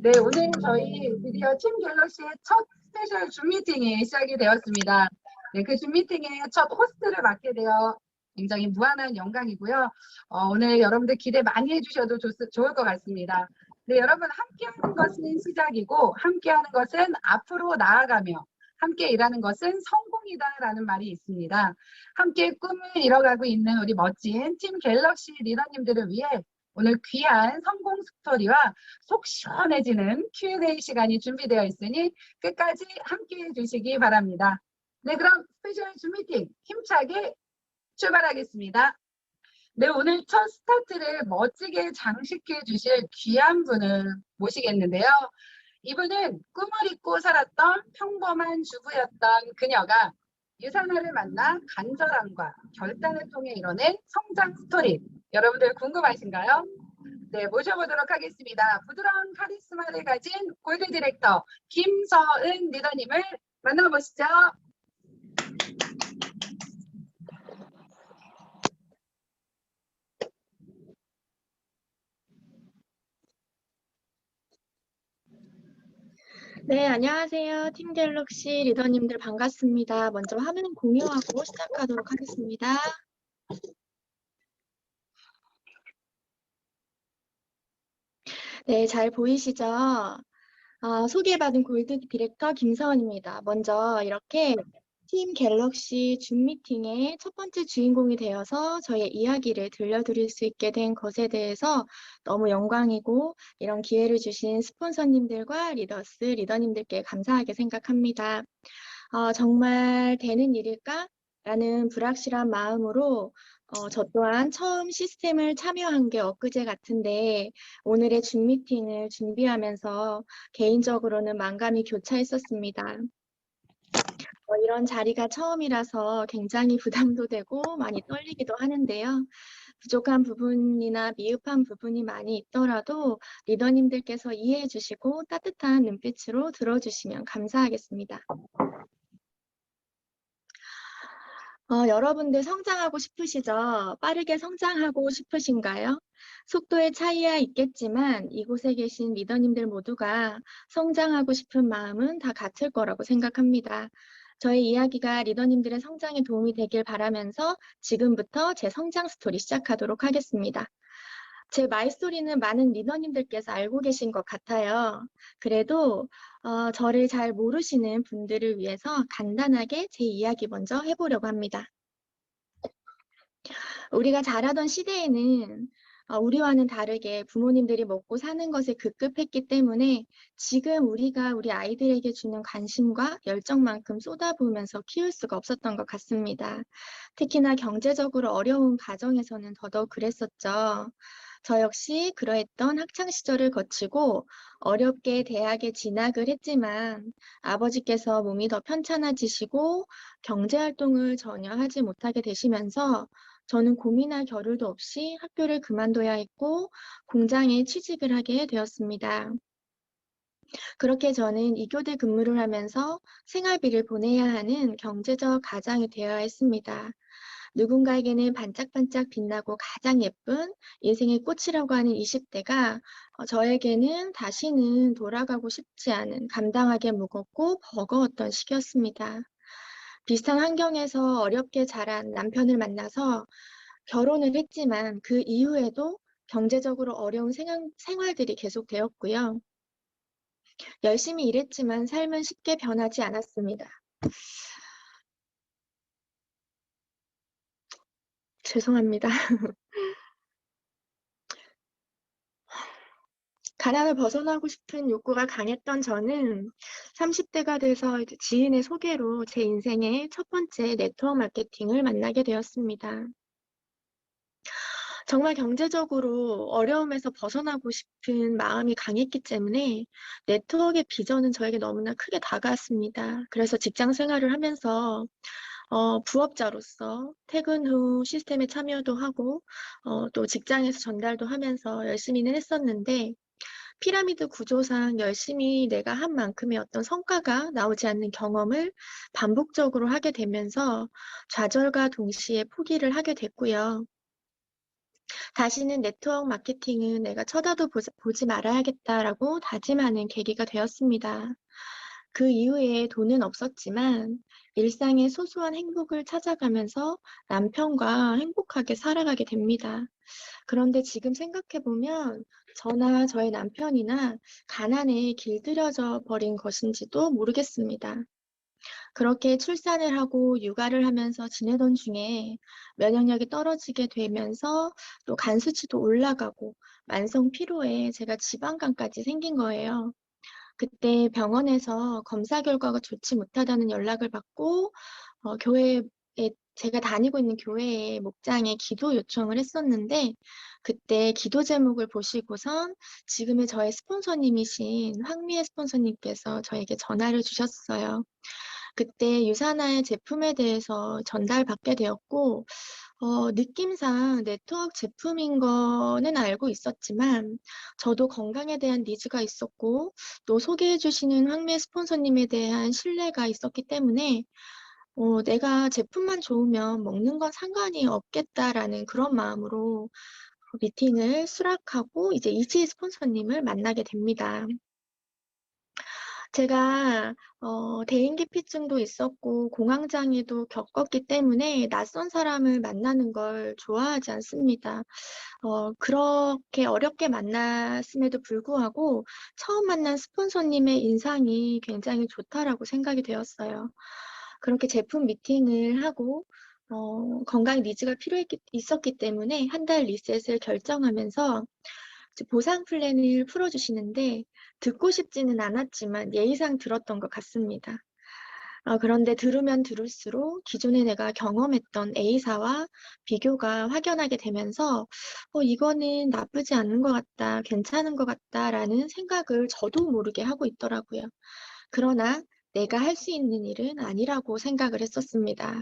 네, 오늘 저희 드디어 팀 갤럭시의 첫 스페셜 줌 미팅이 시작이 되었습니다. 네, 그 줌 미팅의 첫 호스트를 맡게 되어 굉장히 무한한 영광이고요. 오늘 여러분들 기대 많이 해주셔도 좋을 것 같습니다. 네, 여러분 함께하는 것은 시작이고 함께하는 것은 앞으로 나아가며 함께 일하는 것은 성공이다라는 말이 있습니다. 함께 꿈을 이뤄가고 있는 우리 멋진 팀 갤럭시 리더님들을 위해 오늘 귀한 성공 스토리와 속 시원해지는 Q&A 시간이 준비되어 있으니 끝까지 함께해 주시기 바랍니다. 네, 그럼 스페셜 줌 미팅 힘차게 출발하겠습니다. 네, 오늘 첫 스타트를 멋지게 장식해 주실 귀한 분을 모시겠는데요. 이분은 꿈을 잊고 살았던 평범한 주부였던 그녀가 유산화를 만나 간절함과 결단을 통해 이뤄낸 성장 스토리. 여러분들 궁금하신가요? 네, 모셔보도록 하겠습니다. 부드러운 카리스마를 가진 골드 디렉터 김서은 리더님을 만나보시죠. 네, 안녕하세요. 팀 갤럭시 리더님들 반갑습니다. 먼저 화면 공유하고 시작하도록 하겠습니다. 네, 잘 보이시죠? 소개받은 골드 디렉터 김서은입니다. 먼저 이렇게 팀 갤럭시 줌 미팅의 첫 번째 주인공이 되어서 저의 이야기를 들려드릴 수 있게 된 것에 대해서 너무 영광이고 이런 기회를 주신 스폰서님들과 리더님들께 감사하게 생각합니다. 정말 되는 일일까? 라는 불확실한 마음으로 저 또한 처음 시스템을 참여한 게 엊그제 같은데 오늘의 줌 미팅을 준비하면서 개인적으로는 만감이 교차했었습니다. 이런 자리가 처음이라서 굉장히 부담도 되고 많이 떨리기도 하는데요. 부족한 부분이나 미흡한 부분이 많이 있더라도 리더님들께서 이해해 주시고 따뜻한 눈빛으로 들어주시면 감사하겠습니다. 여러분들 성장하고 싶으시죠? 빠르게 성장하고 싶으신가요? 속도의 차이야 있겠지만 이곳에 계신 리더님들 모두가 성장하고 싶은 마음은 다 같을 거라고 생각합니다. 저의 이야기가 리더님들의 성장에 도움이 되길 바라면서 지금부터 제 성장 스토리 시작하도록 하겠습니다. 제 마이스토리는 많은 리더님들께서 알고 계신 것 같아요. 그래도 저를 잘 모르시는 분들을 위해서 간단하게 제 이야기 먼저 해보려고 합니다. 우리가 자라던 시대에는 우리와는 다르게 부모님들이 먹고 사는 것에 급급했기 때문에 지금 우리가 우리 아이들에게 주는 관심과 열정만큼 쏟아부으면서 키울 수가 없었던 것 같습니다. 특히나 경제적으로 어려운 가정에서는 더더욱 그랬었죠. 저 역시 그러했던 학창 시절을 거치고 어렵게 대학에 진학을 했지만 아버지께서 몸이 더 편찮아지시고 경제활동을 전혀 하지 못하게 되시면서 저는 고민할 겨를도 없이 학교를 그만둬야 했고 공장에 취직을 하게 되었습니다. 그렇게 저는 2교대 근무를 하면서 생활비를 보내야 하는 경제적 가장이 되어야 했습니다. 누군가에게는 반짝반짝 빛나고 가장 예쁜 인생의 꽃이라고 하는 20대가 저에게는 다시는 돌아가고 싶지 않은 감당하기 무겁고 버거웠던 시기였습니다. 비슷한 환경에서 어렵게 자란 남편을 만나서 결혼을 했지만 그 이후에도 경제적으로 어려운 생활들이 계속되었고요. 열심히 일했지만 삶은 쉽게 변하지 않았습니다. 죄송합니다. 가난을 벗어나고 싶은 욕구가 강했던 저는 30대가 돼서 이제 지인의 소개로 제 인생의 첫 번째 네트워크 마케팅을 만나게 되었습니다. 정말 경제적으로 어려움에서 벗어나고 싶은 마음이 강했기 때문에 네트워크의 비전은 저에게 너무나 크게 다가왔습니다. 그래서 직장 생활을 하면서 부업자로서 퇴근 후 시스템에 참여도 하고 또 직장에서 전달도 하면서 열심히는 했었는데 피라미드 구조상 열심히 내가 한 만큼의 어떤 성과가 나오지 않는 경험을 반복적으로 하게 되면서 좌절과 동시에 포기를 하게 됐고요. 다시는 네트워크 마케팅은 내가 쳐다도 보지 말아야겠다라고 다짐하는 계기가 되었습니다. 그 이후에 돈은 없었지만 일상의 소소한 행복을 찾아가면서 남편과 행복하게 살아가게 됩니다. 그런데 지금 생각해보면 저나 저의 남편이나 가난에 길들여져 버린 것인지도 모르겠습니다. 그렇게 출산을 하고 육아를 하면서 지내던 중에 면역력이 떨어지게 되면서 또 간 수치도 올라가고 만성 피로에 제가 지방간까지 생긴 거예요. 그때 병원에서 검사 결과가 좋지 못하다는 연락을 받고 교회에 제가 다니고 있는 교회에 목장에 기도 요청을 했었는데 그때 기도 제목을 보시고선 지금의 저의 스폰서님이신 황미애 스폰서님께서 저에게 전화를 주셨어요. 그때 유산화의 제품에 대해서 전달받게 되었고 느낌상 네트워크 제품인 거는 알고 있었지만 저도 건강에 대한 니즈가 있었고 또 소개해 주시는 황미애 스폰서님에 대한 신뢰가 있었기 때문에 내가 제품만 좋으면 먹는 건 상관이 없겠다라는 그런 마음으로 미팅을 수락하고 이제 이지 스폰서님을 만나게 됩니다. 제가 대인기피증도 있었고 공황장애도 겪었기 때문에 낯선 사람을 만나는 걸 좋아하지 않습니다. 그렇게 어렵게 만났음에도 불구하고 처음 만난 스폰서님의 인상이 굉장히 좋다라고 생각이 되었어요. 그렇게 제품 미팅을 하고 건강 니즈가 있었기 때문에 한 달 리셋을 결정하면서 이제 보상 플랜을 풀어주시는데 듣고 싶지는 않았지만 예의상 들었던 것 같습니다. 그런데 들으면 들을수록 기존에 내가 경험했던 A사와 비교가 확연하게 되면서 이거는 나쁘지 않은 것 같다, 괜찮은 것 같다라는 생각을 저도 모르게 하고 있더라고요. 그러나 내가 할 수 있는 일은 아니라고 생각을 했었습니다.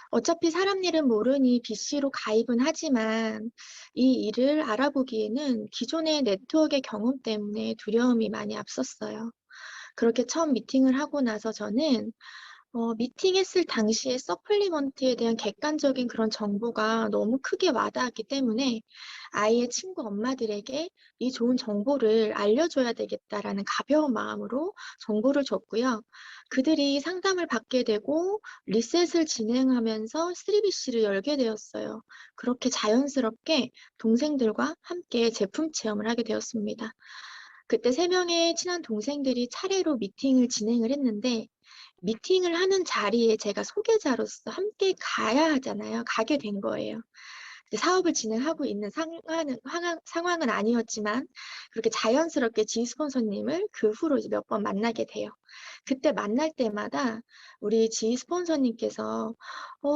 어차피 사람 일은 모르니 BC로 가입은 하지만 이 일을 알아보기에는 기존의 네트워크의 경험 때문에 두려움이 많이 앞섰어요. 그렇게 처음 미팅을 하고 나서 저는 미팅했을 당시에 서플리먼트에 대한 객관적인 그런 정보가 너무 크게 와닿았기 때문에 아이의 친구 엄마들에게 이 좋은 정보를 알려줘야 되겠다라는 가벼운 마음으로 정보를 줬고요. 그들이 상담을 받게 되고 리셋을 진행하면서 3BC를 열게 되었어요. 그렇게 자연스럽게 동생들과 함께 제품 체험을 하게 되었습니다. 그때 3명의 친한 동생들이 차례로 미팅을 진행을 했는데 미팅을 하는 자리에 제가 소개자로서 함께 가야 하잖아요. 가게 된 거예요. 사업을 진행하고 있는 상황은 아니었지만 그렇게 자연스럽게 지 스폰서님을 그 후로 이제 몇 번 만나게 돼요. 그때 만날 때마다 우리 지 스폰서님께서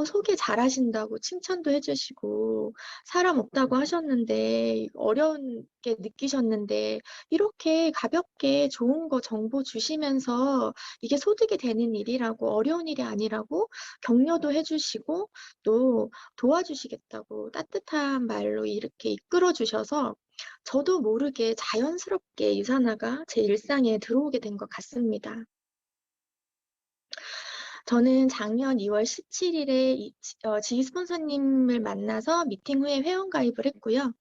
소개 잘하신다고 칭찬도 해주시고 사람 없다고 하셨는데 어려운게 느끼셨는데 이렇게 가볍게 좋은 거 정보 주시면서 이게 소득이 되는 일이라고 어려운 일이 아니라고 격려도 해주시고 또 도와주시겠다고 따뜻한 말로 이렇게 이끌어 주셔서 저도 모르게 자연스럽게 유산화가 제 일상에 들어오게 된 것 같습니다. 저는 작년 2월 17일에 지희 스폰서님을 만나서 미팅 후에 회원가입을 했고요.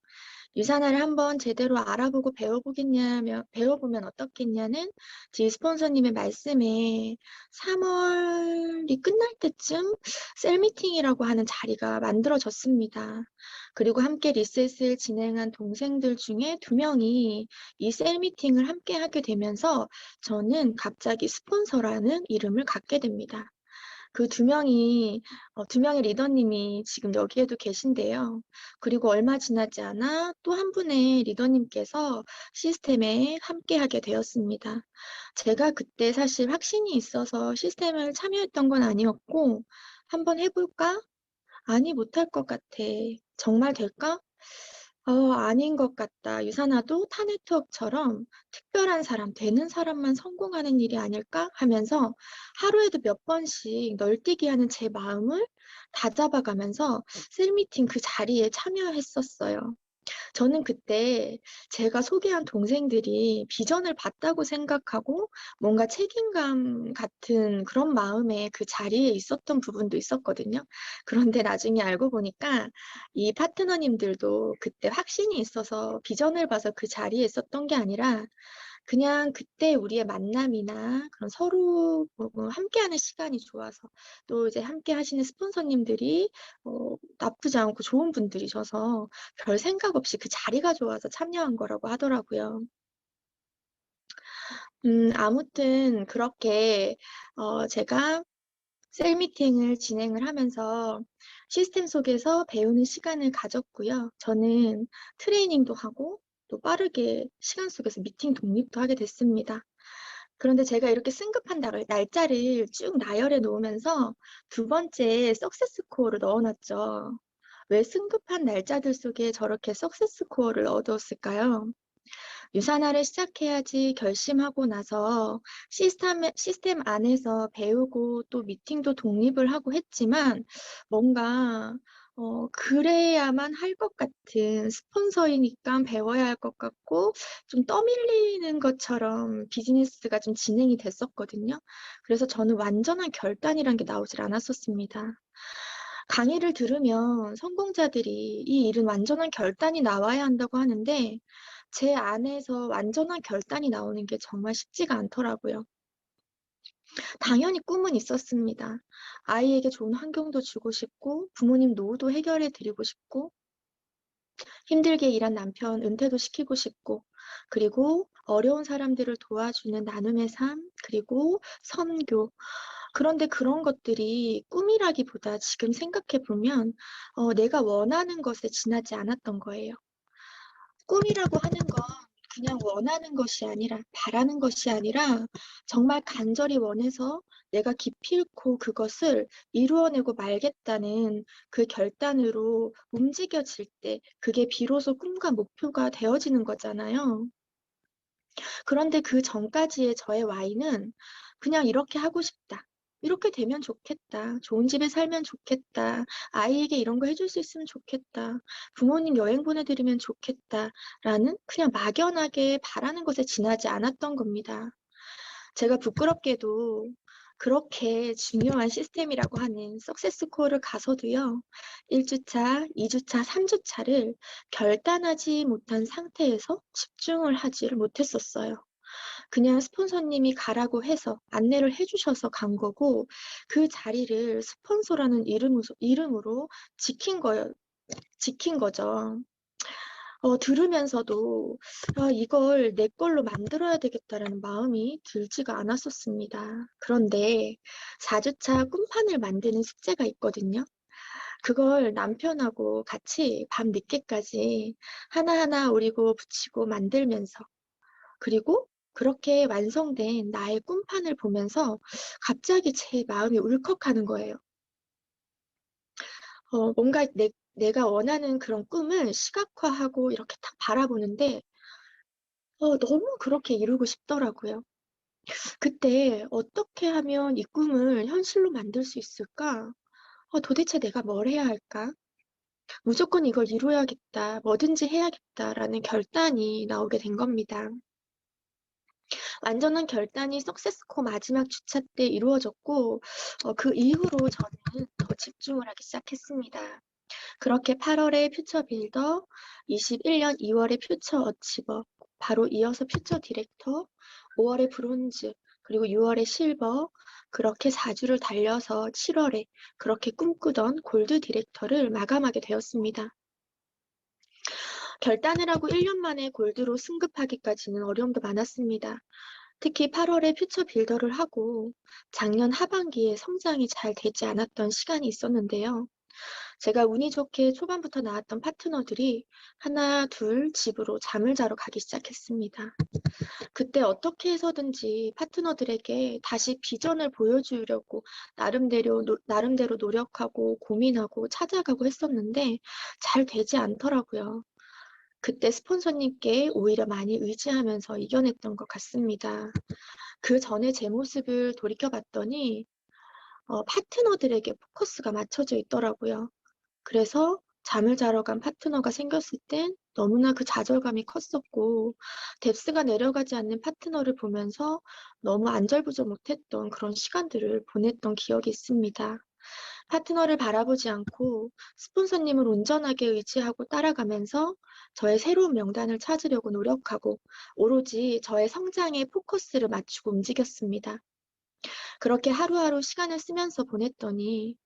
유산화를 한번 제대로 알아보고 배워보면 어떻겠냐는 지 스폰서님의 말씀에 3월이 끝날 때쯤 셀미팅이라고 하는 자리가 만들어졌습니다. 그리고 함께 리셋을 진행한 동생들 중에 2명이 이 셀미팅을 함께 하게 되면서 저는 갑자기 스폰서라는 이름을 갖게 됩니다. 그 2명의 리더님이 지금 여기에도 계신데요. 그리고 얼마 지나지 않아 또 한 분의 리더님께서 시스템에 함께하게 되었습니다. 제가 그때 사실 확신이 있어서 시스템을 참여했던 건 아니었고, 한번 해볼까? 아니, 못할 것 같아. 정말 될까? 아닌 것 같다. 유산화도 타 네트워크처럼 특별한 사람, 되는 사람만 성공하는 일이 아닐까 하면서 하루에도 몇 번씩 널뛰기 하는 제 마음을 다잡아가면서 셀미팅 그 자리에 참여했었어요. 저는 그때 제가 소개한 동생들이 비전을 봤다고 생각하고 뭔가 책임감 같은 그런 마음에 그 자리에 있었던 부분도 있었거든요. 그런데 나중에 알고 보니까 이 파트너님들도 그때 확신이 있어서 비전을 봐서 그 자리에 있었던 게 아니라 그냥 그때 우리의 만남이나 그런 서로 함께하는 시간이 좋아서 또 이제 함께 하시는 스폰서님들이 나쁘지 않고 좋은 분들이셔서 별 생각 없이 그 자리가 좋아서 참여한 거라고 하더라고요. 아무튼 그렇게 제가 셀 미팅을 진행을 하면서 시스템 속에서 배우는 시간을 가졌고요. 저는 트레이닝도 하고 또 빠르게 시간 속에서 미팅 독립도 하게 됐습니다. 그런데 제가 이렇게 승급한 날짜를 쭉 나열해 놓으면서 두 번째 석세스 코어를 넣어놨죠. 왜 승급한 날짜들 속에 저렇게 석세스 코어를 넣어두었을까요? 유산화를 시작해야지 결심하고 나서 시스템 안에서 배우고 또 미팅도 독립을 하고 했지만 뭔가 그래야만 할 것 같은 스폰서이니까 배워야 할 것 같고 좀 떠밀리는 것처럼 비즈니스가 좀 진행이 됐었거든요. 그래서 저는 완전한 결단이란 게 나오질 않았었습니다. 강의를 들으면 성공자들이 이 일은 완전한 결단이 나와야 한다고 하는데 제 안에서 완전한 결단이 나오는 게 정말 쉽지가 않더라고요. 당연히 꿈은 있었습니다. 아이에게 좋은 환경도 주고 싶고 부모님 노후도 해결해 드리고 싶고 힘들게 일한 남편 은퇴도 시키고 싶고 그리고 어려운 사람들을 도와주는 나눔의 삶 그리고 선교 그런데 그런 것들이 꿈이라기보다 지금 생각해 보면 내가 원하는 것에 지나지 않았던 거예요. 꿈이라고 하는 건 그냥 원하는 것이 아니라 바라는 것이 아니라 정말 간절히 원해서 내가 기필코 그것을 이루어내고 말겠다는 그 결단으로 움직여질 때 그게 비로소 꿈과 목표가 되어지는 거잖아요. 그런데 그 전까지의 저의 Y는 그냥 이렇게 하고 싶다. 이렇게 되면 좋겠다. 좋은 집에 살면 좋겠다. 아이에게 이런 거 해줄 수 있으면 좋겠다. 부모님 여행 보내드리면 좋겠다. 라는 그냥 막연하게 바라는 것에 지나지 않았던 겁니다. 제가 부끄럽게도 그렇게 중요한 시스템이라고 하는 석세스 코어를 가서도요. 1주차, 2주차, 3주차를 결단하지 못한 상태에서 집중을 하지를 못했었어요. 그냥 스폰서님이 가라고 해서 안내를 해주셔서 간 거고 그 자리를 스폰서라는 이름으로 지킨 거죠. 들으면서도 이걸 내 걸로 만들어야 되겠다라는 마음이 들지가 않았었습니다. 그런데 4주차 꿈판을 만드는 숙제가 있거든요. 그걸 남편하고 같이 밤 늦게까지 하나하나 오리고 붙이고 만들면서 그리고 그렇게 완성된 나의 꿈판을 보면서 갑자기 제 마음이 울컥하는 거예요. 뭔가 내가 원하는 그런 꿈을 시각화하고 이렇게 딱 바라보는데 너무 그렇게 이루고 싶더라고요. 그때 어떻게 하면 이 꿈을 현실로 만들 수 있을까? 도대체 내가 뭘 해야 할까? 무조건 이걸 이루어야겠다, 뭐든지 해야겠다라는 결단이 나오게 된 겁니다. 완전한 결단이 석세스코 마지막 주차 때 이루어졌고 그 이후로 저는 더 집중을 하기 시작했습니다. 그렇게 8월에 퓨처 빌더, 21년 2월에 퓨처 어치버, 바로 이어서 퓨처 디렉터, 5월에 브론즈, 그리고 6월에 실버, 그렇게 4주를 달려서 7월에 그렇게 꿈꾸던 골드 디렉터를 마감하게 되었습니다. 결단을 하고 1년 만에 골드로 승급하기까지는 어려움도 많았습니다. 특히 8월에 퓨처 빌더를 하고 작년 하반기에 성장이 잘 되지 않았던 시간이 있었는데요. 제가 운이 좋게 초반부터 나왔던 파트너들이 하나, 둘 집으로 잠을 자러 가기 시작했습니다. 그때 어떻게 해서든지 파트너들에게 다시 비전을 보여주려고 나름대로 노력하고 고민하고 찾아가고 했었는데 잘 되지 않더라고요. 그때 스폰서님께 오히려 많이 의지하면서 이겨냈던 것 같습니다. 그 전에 제 모습을 돌이켜봤더니 파트너들에게 포커스가 맞춰져 있더라고요. 그래서 잠을 자러 간 파트너가 생겼을 땐 너무나 그 좌절감이 컸었고, 뎁스가 내려가지 않는 파트너를 보면서 너무 안절부절 못했던 그런 시간들을 보냈던 기억이 있습니다. 파트너를 바라보지 않고 스폰서님을 온전하게 의지하고 따라가면서 저의 새로운 명단을 찾으려고 노력하고 오로지 저의 성장에 포커스를 맞추고 움직였습니다. 그렇게 하루하루 시간을 쓰면서 보냈더니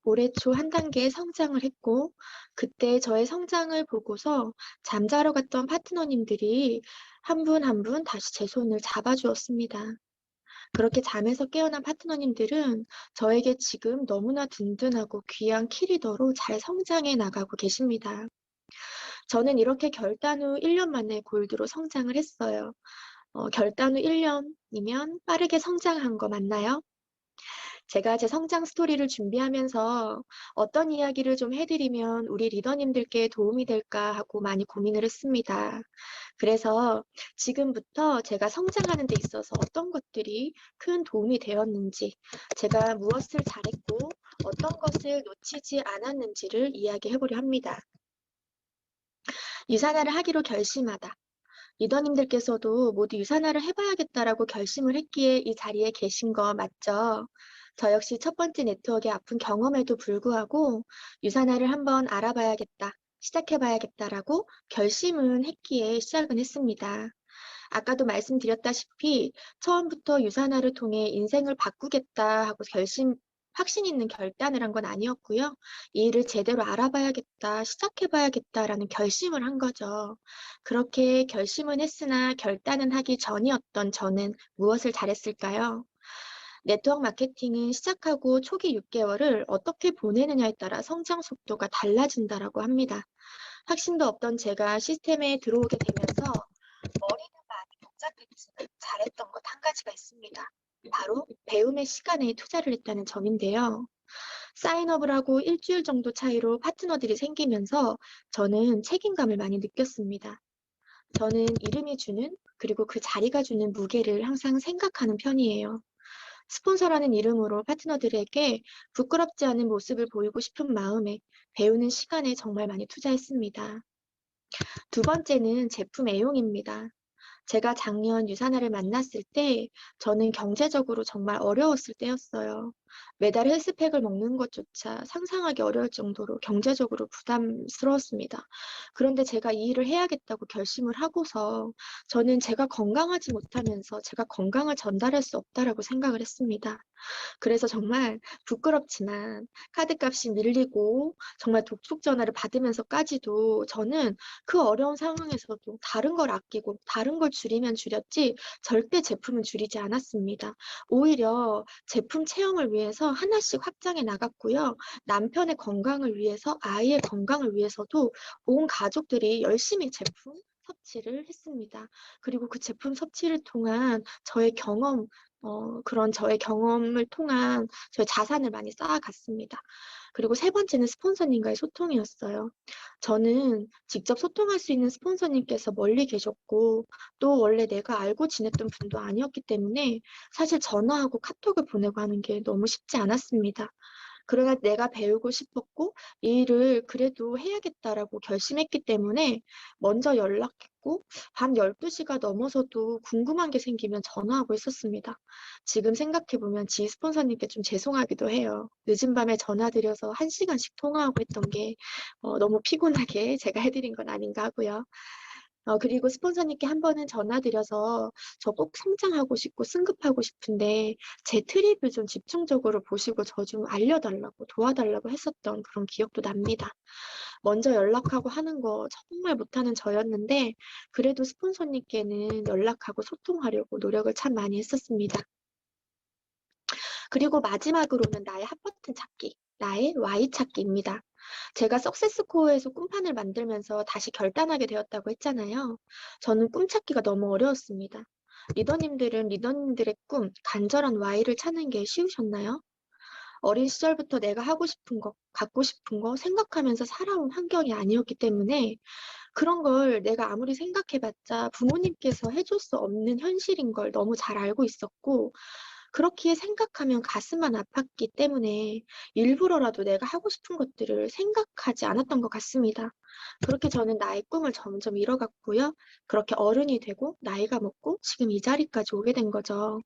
올해 초 한 단계 성장을 했고 그때 저의 성장을 보고서 잠자러 갔던 파트너님들이 한 분 한 분 다시 제 손을 잡아주었습니다. 그렇게 잠에서 깨어난 파트너님들은 저에게 지금 너무나 든든하고 귀한 키리더로 잘 성장해 나가고 계십니다. 저는 이렇게 결단 후 1년 만에 골드로 성장을 했어요. 결단 후 1년이면 빠르게 성장한 거 맞나요? 제가 제 성장 스토리를 준비하면서 어떤 이야기를 좀 해드리면 우리 리더님들께 도움이 될까 하고 많이 고민을 했습니다. 그래서 지금부터 제가 성장하는 데 있어서 어떤 것들이 큰 도움이 되었는지, 제가 무엇을 잘했고 어떤 것을 놓치지 않았는지를 이야기해 보려 합니다. 유산화를 하기로 결심하다. 리더님들께서도 모두 유산화를 해봐야겠다라고 결심을 했기에 이 자리에 계신 거 맞죠? 저 역시 첫 번째 네트워크의 아픈 경험에도 불구하고 유산화를 한번 알아봐야겠다, 시작해봐야겠다라고 결심은 했기에 시작은 했습니다. 아까도 말씀드렸다시피 처음부터 유산화를 통해 인생을 바꾸겠다 하고 확신 있는 결단을 한 건 아니었고요. 이 일을 제대로 알아봐야겠다, 시작해봐야겠다라는 결심을 한 거죠. 그렇게 결심은 했으나 결단은 하기 전이었던 저는 무엇을 잘했을까요? 네트워크 마케팅은 시작하고 초기 6개월을 어떻게 보내느냐에 따라 성장 속도가 달라진다라고 합니다. 확신도 없던 제가 시스템에 들어오게 되면서 머리는 많이 복잡했지만 잘했던 것 한 가지가 있습니다. 바로 배움의 시간에 투자를 했다는 점인데요. 사인업을 하고 일주일 정도 차이로 파트너들이 생기면서 저는 책임감을 많이 느꼈습니다. 저는 이름이 주는 그리고 그 자리가 주는 무게를 항상 생각하는 편이에요. 스폰서라는 이름으로 파트너들에게 부끄럽지 않은 모습을 보이고 싶은 마음에 배우는 시간에 정말 많이 투자했습니다. 두 번째는 제품 애용입니다. 제가 작년 유산화를 만났을 때 저는 경제적으로 정말 어려웠을 때였어요. 매달 헬스팩을 먹는 것조차 상상하기 어려울 정도로 경제적으로 부담스러웠습니다. 그런데 제가 이 일을 해야겠다고 결심을 하고서 저는 제가 건강하지 못하면서 제가 건강을 전달할 수 없다라고 생각을 했습니다. 그래서 정말 부끄럽지만 카드값이 밀리고 정말 독촉 전화를 받으면서까지도 저는 그 어려운 상황에서도 다른 걸 아끼고 다른 걸 줄이면 줄였지 절대 제품을 줄이지 않았습니다. 오히려 제품 체험을 위해서 하나씩 확장해 나갔고요. 남편의 건강을 위해서 아이의 건강을 위해서도 온 가족들이 열심히 제품 섭취를 했습니다. 그리고 그 제품 섭취를 통한 저의 경험, 그런 저의 경험을 통한 저의 자산을 많이 쌓아갔습니다. 그리고 세 번째는 스폰서님과의 소통이었어요. 저는 직접 소통할 수 있는 스폰서님께서 멀리 계셨고 또 원래 내가 알고 지냈던 분도 아니었기 때문에 사실 전화하고 카톡을 보내고 하는 게 너무 쉽지 않았습니다. 그러나 내가 배우고 싶었고 이 일을 그래도 해야겠다라고 결심했기 때문에 먼저 연락했고 밤 12시가 넘어서도 궁금한 게 생기면 전화하고 있었습니다. 지금 생각해보면 지 스폰서님께 좀 죄송하기도 해요. 늦은 밤에 전화드려서 1시간씩 통화하고 했던 게 너무 피곤하게 제가 해드린 건 아닌가 하고요. 그리고 스폰서님께 한 번은 전화드려서 저 꼭 성장하고 싶고 승급하고 싶은데 제 트립을 좀 집중적으로 보시고 저 좀 알려달라고 도와달라고 했었던 그런 기억도 납니다. 먼저 연락하고 하는 거 정말 못하는 저였는데 그래도 스폰서님께는 연락하고 소통하려고 노력을 참 많이 했었습니다. 그리고 마지막으로는 나의 핫버튼 찾기, 나의 Y 찾기입니다. 제가 석세스코어에서 꿈판을 만들면서 다시 결단하게 되었다고 했잖아요. 저는 꿈 찾기가 너무 어려웠습니다. 리더님들은 리더님들의 꿈, 간절한 Y를 찾는 게 쉬우셨나요? 어린 시절부터 내가 하고 싶은 거, 갖고 싶은 거 생각하면서 살아온 환경이 아니었기 때문에 그런 걸 내가 아무리 생각해봤자 부모님께서 해줄 수 없는 현실인 걸 너무 잘 알고 있었고 그렇게 생각하면 가슴만 아팠기 때문에 일부러라도 내가 하고 싶은 것들을 생각하지 않았던 것 같습니다. 그렇게 저는 나의 꿈을 점점 잃어갔고요. 그렇게 어른이 되고 나이가 먹고 지금 이 자리까지 오게 된 거죠.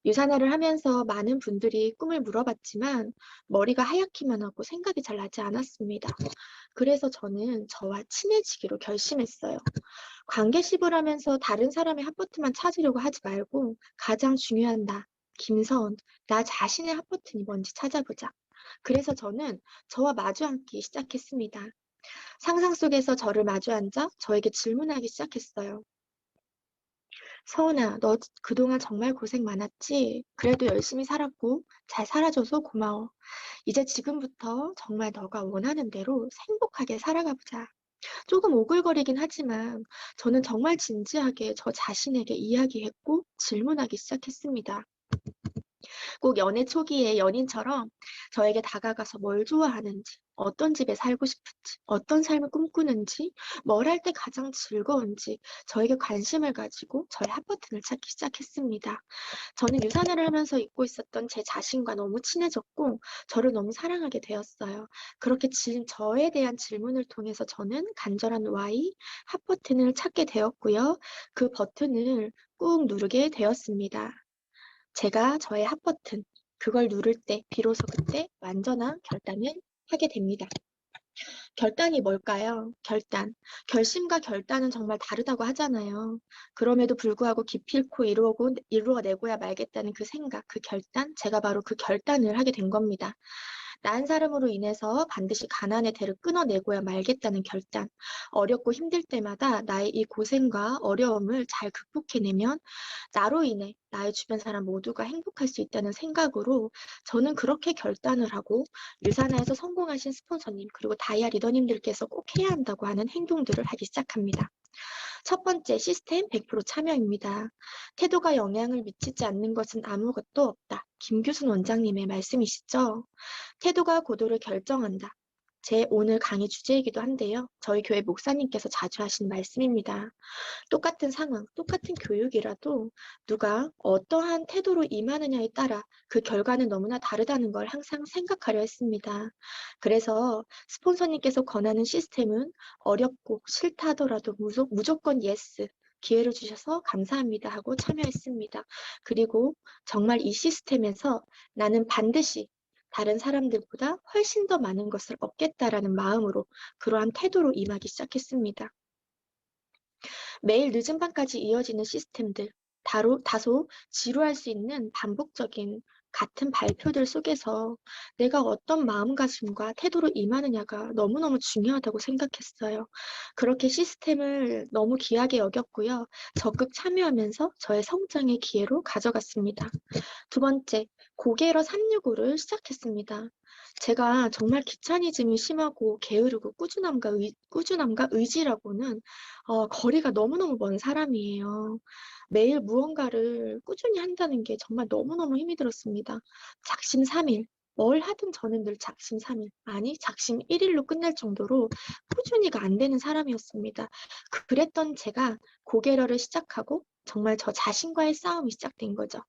유산화를 하면서 많은 분들이 꿈을 물어봤지만 머리가 하얗기만 하고 생각이 잘 나지 않았습니다. 그래서 저는 저와 친해지기로 결심했어요. 관계십을 하면서 다른 사람의 핫버튼만 찾으려고 하지 말고 가장 중요한 나, 김서은, 나 자신의 핫버튼이 뭔지 찾아보자. 그래서 저는 저와 마주 앉기 시작했습니다. 상상 속에서 저를 마주 앉아 저에게 질문하기 시작했어요. 서은아, 너 그동안 정말 고생 많았지? 그래도 열심히 살았고 잘 살아줘서 고마워. 이제 지금부터 정말 너가 원하는 대로 행복하게 살아가 보자. 조금 오글거리긴 하지만 저는 정말 진지하게 저 자신에게 이야기했고 질문하기 시작했습니다. 꼭 연애 초기에 연인처럼 저에게 다가가서 뭘 좋아하는지, 어떤 집에 살고 싶은지, 어떤 삶을 꿈꾸는지, 뭘 할 때 가장 즐거운지 저에게 관심을 가지고 저의 핫버튼을 찾기 시작했습니다. 저는 유산화를 하면서 잊고 있었던 제 자신과 너무 친해졌고 저를 너무 사랑하게 되었어요. 그렇게 저에 대한 질문을 통해서 저는 간절한 Y, 핫버튼을 찾게 되었고요. 그 버튼을 꾹 누르게 되었습니다. 제가 저의 핫버튼, 그걸 누를 때 비로소 그때 완전한 결단을 하게 됩니다. 결단이 뭘까요? 결단. 결심과 결단은 정말 다르다고 하잖아요. 그럼에도 불구하고 기필코 이루어내고야 말겠다는 그 생각, 그 결단, 제가 바로 그 결단을 하게 된 겁니다. 난 사람으로 인해서 반드시 가난의 대를 끊어내고야 말겠다는 결단. 어렵고 힘들 때마다 나의 이 고생과 어려움을 잘 극복해내면 나로 인해 나의 주변 사람 모두가 행복할 수 있다는 생각으로 저는 그렇게 결단을 하고 유산화에서 성공하신 스폰서님 그리고 다이아 리더님들께서 꼭 해야 한다고 하는 행동들을 하기 시작합니다. 첫 번째, 시스템 100% 참여입니다. 태도가 영향을 미치지 않는 것은 아무것도 없다. 김규순 원장님의 말씀이시죠? 태도가 고도를 결정한다. 제 오늘 강의 주제이기도 한데요. 저희 교회 목사님께서 자주 하시는 말씀입니다. 똑같은 상황, 똑같은 교육이라도 누가 어떠한 태도로 임하느냐에 따라 그 결과는 너무나 다르다는 걸 항상 생각하려 했습니다. 그래서 스폰서님께서 권하는 시스템은 어렵고 싫다 하더라도 무조건 예스, 기회를 주셔서 감사합니다 하고 참여했습니다. 그리고 정말 이 시스템에서 나는 반드시 다른 사람들보다 훨씬 더 많은 것을 얻겠다라는 마음으로 그러한 태도로 임하기 시작했습니다. 매일 늦은 밤까지 이어지는 시스템들, 다소 지루할 수 있는 반복적인 같은 발표들 속에서 내가 어떤 마음가짐과 태도로 임하느냐가 너무너무 중요하다고 생각했어요. 그렇게 시스템을 너무 귀하게 여겼고요. 적극 참여하면서 저의 성장의 기회로 가져갔습니다. 두 번째, 고개러 365를 시작했습니다. 제가 정말 귀차니즘이 심하고 게으르고 꾸준함과 의지라고는 거리가 너무너무 먼 사람이에요. 매일 무언가를 꾸준히 한다는 게 정말 너무너무 힘이 들었습니다. 작심삼일. 뭘 하든 저는 늘 작심삼일. 아니, 작심 1일로 끝날 정도로 꾸준히가 안 되는 사람이었습니다. 그랬던 제가 고개러를 시작하고 정말 저 자신과의 싸움이 시작된 거죠.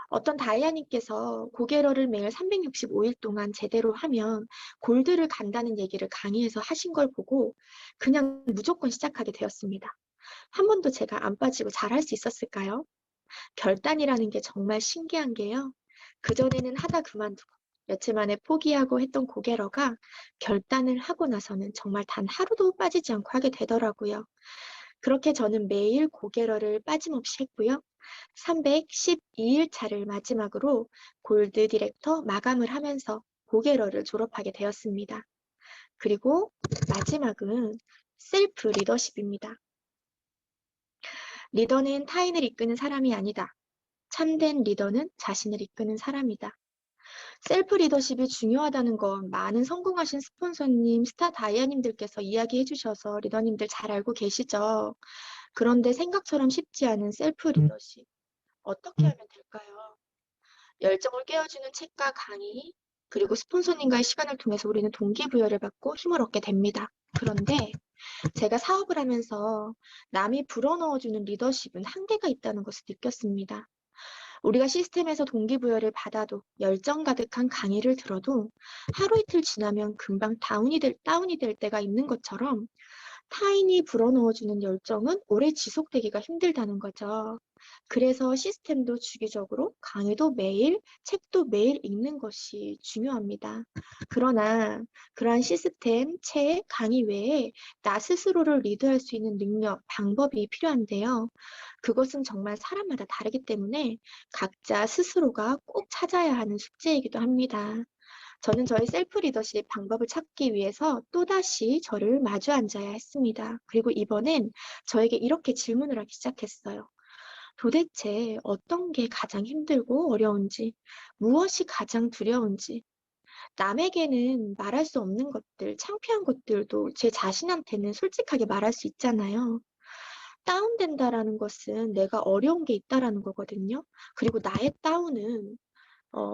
어떤 다이아님께서 고개러를 매일 365일 동안 제대로 하면 골드를 간다는 얘기를 강의에서 하신 걸 보고 그냥 무조건 시작하게 되었습니다. 한 번도 제가 안 빠지고 잘할 수 있었을까요? 결단이라는 게 정말 신기한 게요. 그전에는 하다 그만두고 며칠 만에 포기하고 했던 고개러가 결단을 하고 나서는 정말 단 하루도 빠지지 않고 하게 되더라고요. 그렇게 저는 매일 고개러를 빠짐없이 했고요. 312일 차를 마지막으로 골드 디렉터 마감을 하면서 고개러를 졸업하게 되었습니다. 그리고 마지막은 셀프 리더십입니다. 리더는 타인을 이끄는 사람이 아니다. 참된 리더는 자신을 이끄는 사람이다. 셀프 리더십이 중요하다는 건 많은 성공하신 스폰서님, 스타 다이아님들께서 이야기해 주셔서 리더님들 잘 알고 계시죠? 그런데 생각처럼 쉽지 않은 셀프 리더십. 어떻게 하면 될까요? 열정을 깨워주는 책과 강의, 그리고 스폰서님과의 시간을 통해서 우리는 동기부여를 받고 힘을 얻게 됩니다. 그런데 제가 사업을 하면서 남이 불어넣어주는 리더십은 한계가 있다는 것을 느꼈습니다. 우리가 시스템에서 동기부여를 받아도 열정 가득한 강의를 들어도 하루 이틀 지나면 금방 다운이 될 때가 있는 것처럼 타인이 불어넣어주는 열정은 오래 지속되기가 힘들다는 거죠. 그래서 시스템도 주기적으로 강의도 매일, 책도 매일 읽는 것이 중요합니다. 그러나 그러한 시스템, 책, 강의 외에 나 스스로를 리드할 수 있는 능력, 방법이 필요한데요. 그것은 정말 사람마다 다르기 때문에 각자 스스로가 꼭 찾아야 하는 숙제이기도 합니다. 저는 저의 셀프 리더십 방법을 찾기 위해서 또다시 저를 마주 앉아야 했습니다. 그리고 이번엔 저에게 이렇게 질문을 하기 시작했어요. 도대체 어떤 게 가장 힘들고 어려운지, 무엇이 가장 두려운지, 남에게는 말할 수 없는 것들, 창피한 것들도 제 자신한테는 솔직하게 말할 수 있잖아요. 다운된다라는 것은 내가 어려운 게 있다라는 거거든요. 그리고 나의 다운은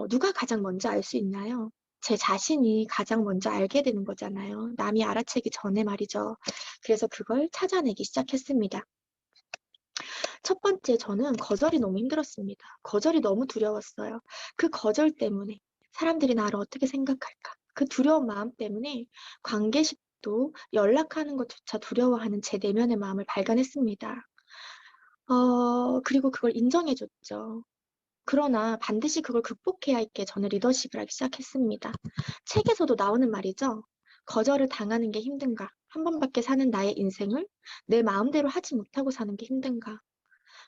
누가 가장 먼저 알 수 있나요? 제 자신이 가장 먼저 알게 되는 거잖아요. 남이 알아채기 전에 말이죠. 그래서 그걸 찾아내기 시작했습니다. 첫 번째, 저는 거절이 너무 힘들었습니다. 거절이 너무 두려웠어요. 그 거절 때문에 사람들이 나를 어떻게 생각할까? 그 두려운 마음 때문에 관계식도 연락하는 것조차 두려워하는 제 내면의 마음을 발견했습니다. 그리고 그걸 인정해줬죠. 그러나 반드시 그걸 극복해야 할 게 저는 리더십을 하기 시작했습니다. 책에서도 나오는 말이죠. 거절을 당하는 게 힘든가? 한 번밖에 사는 나의 인생을 내 마음대로 하지 못하고 사는 게 힘든가?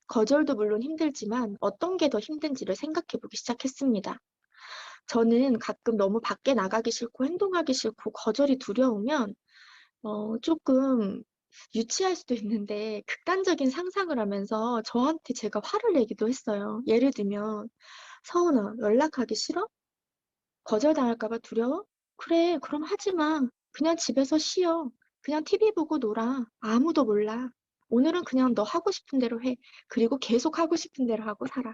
거절도 물론 힘들지만 어떤 게 더 힘든지를 생각해 보기 시작했습니다. 저는 가끔 너무 밖에 나가기 싫고 행동하기 싫고 거절이 두려우면 조금 유치할 수도 있는데 극단적인 상상을 하면서 저한테 제가 화를 내기도 했어요. 예를 들면 서운아, 연락하기 싫어? 거절당할까 봐 두려워? 그래, 그럼 하지 마. 그냥 집에서 쉬어. 그냥 TV 보고 놀아. 아무도 몰라. 오늘은 그냥 너 하고 싶은 대로 해. 그리고 계속 하고 싶은 대로 하고 살아.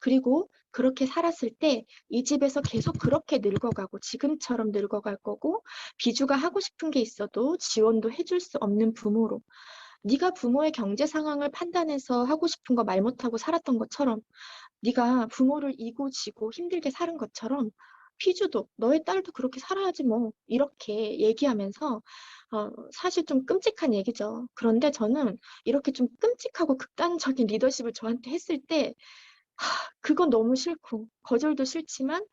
그리고 그렇게 살았을 때 이 집에서 계속 그렇게 늙어가고 지금처럼 늙어갈 거고 비주가 하고 싶은 게 있어도 지원도 해줄 수 없는 부모로 네가 부모의 경제 상황을 판단해서 하고 싶은 거 말 못하고 살았던 것처럼 네가 부모를 이고 지고 힘들게 사는 것처럼 피주도 너의 딸도 그렇게 살아야지 뭐 이렇게 얘기하면서 사실 좀 끔찍한 얘기죠. 그런데 저는 이렇게 좀 끔찍하고 극단적인 리더십을 저한테 했을 때 그건 너무 싫고 거절도 싫지만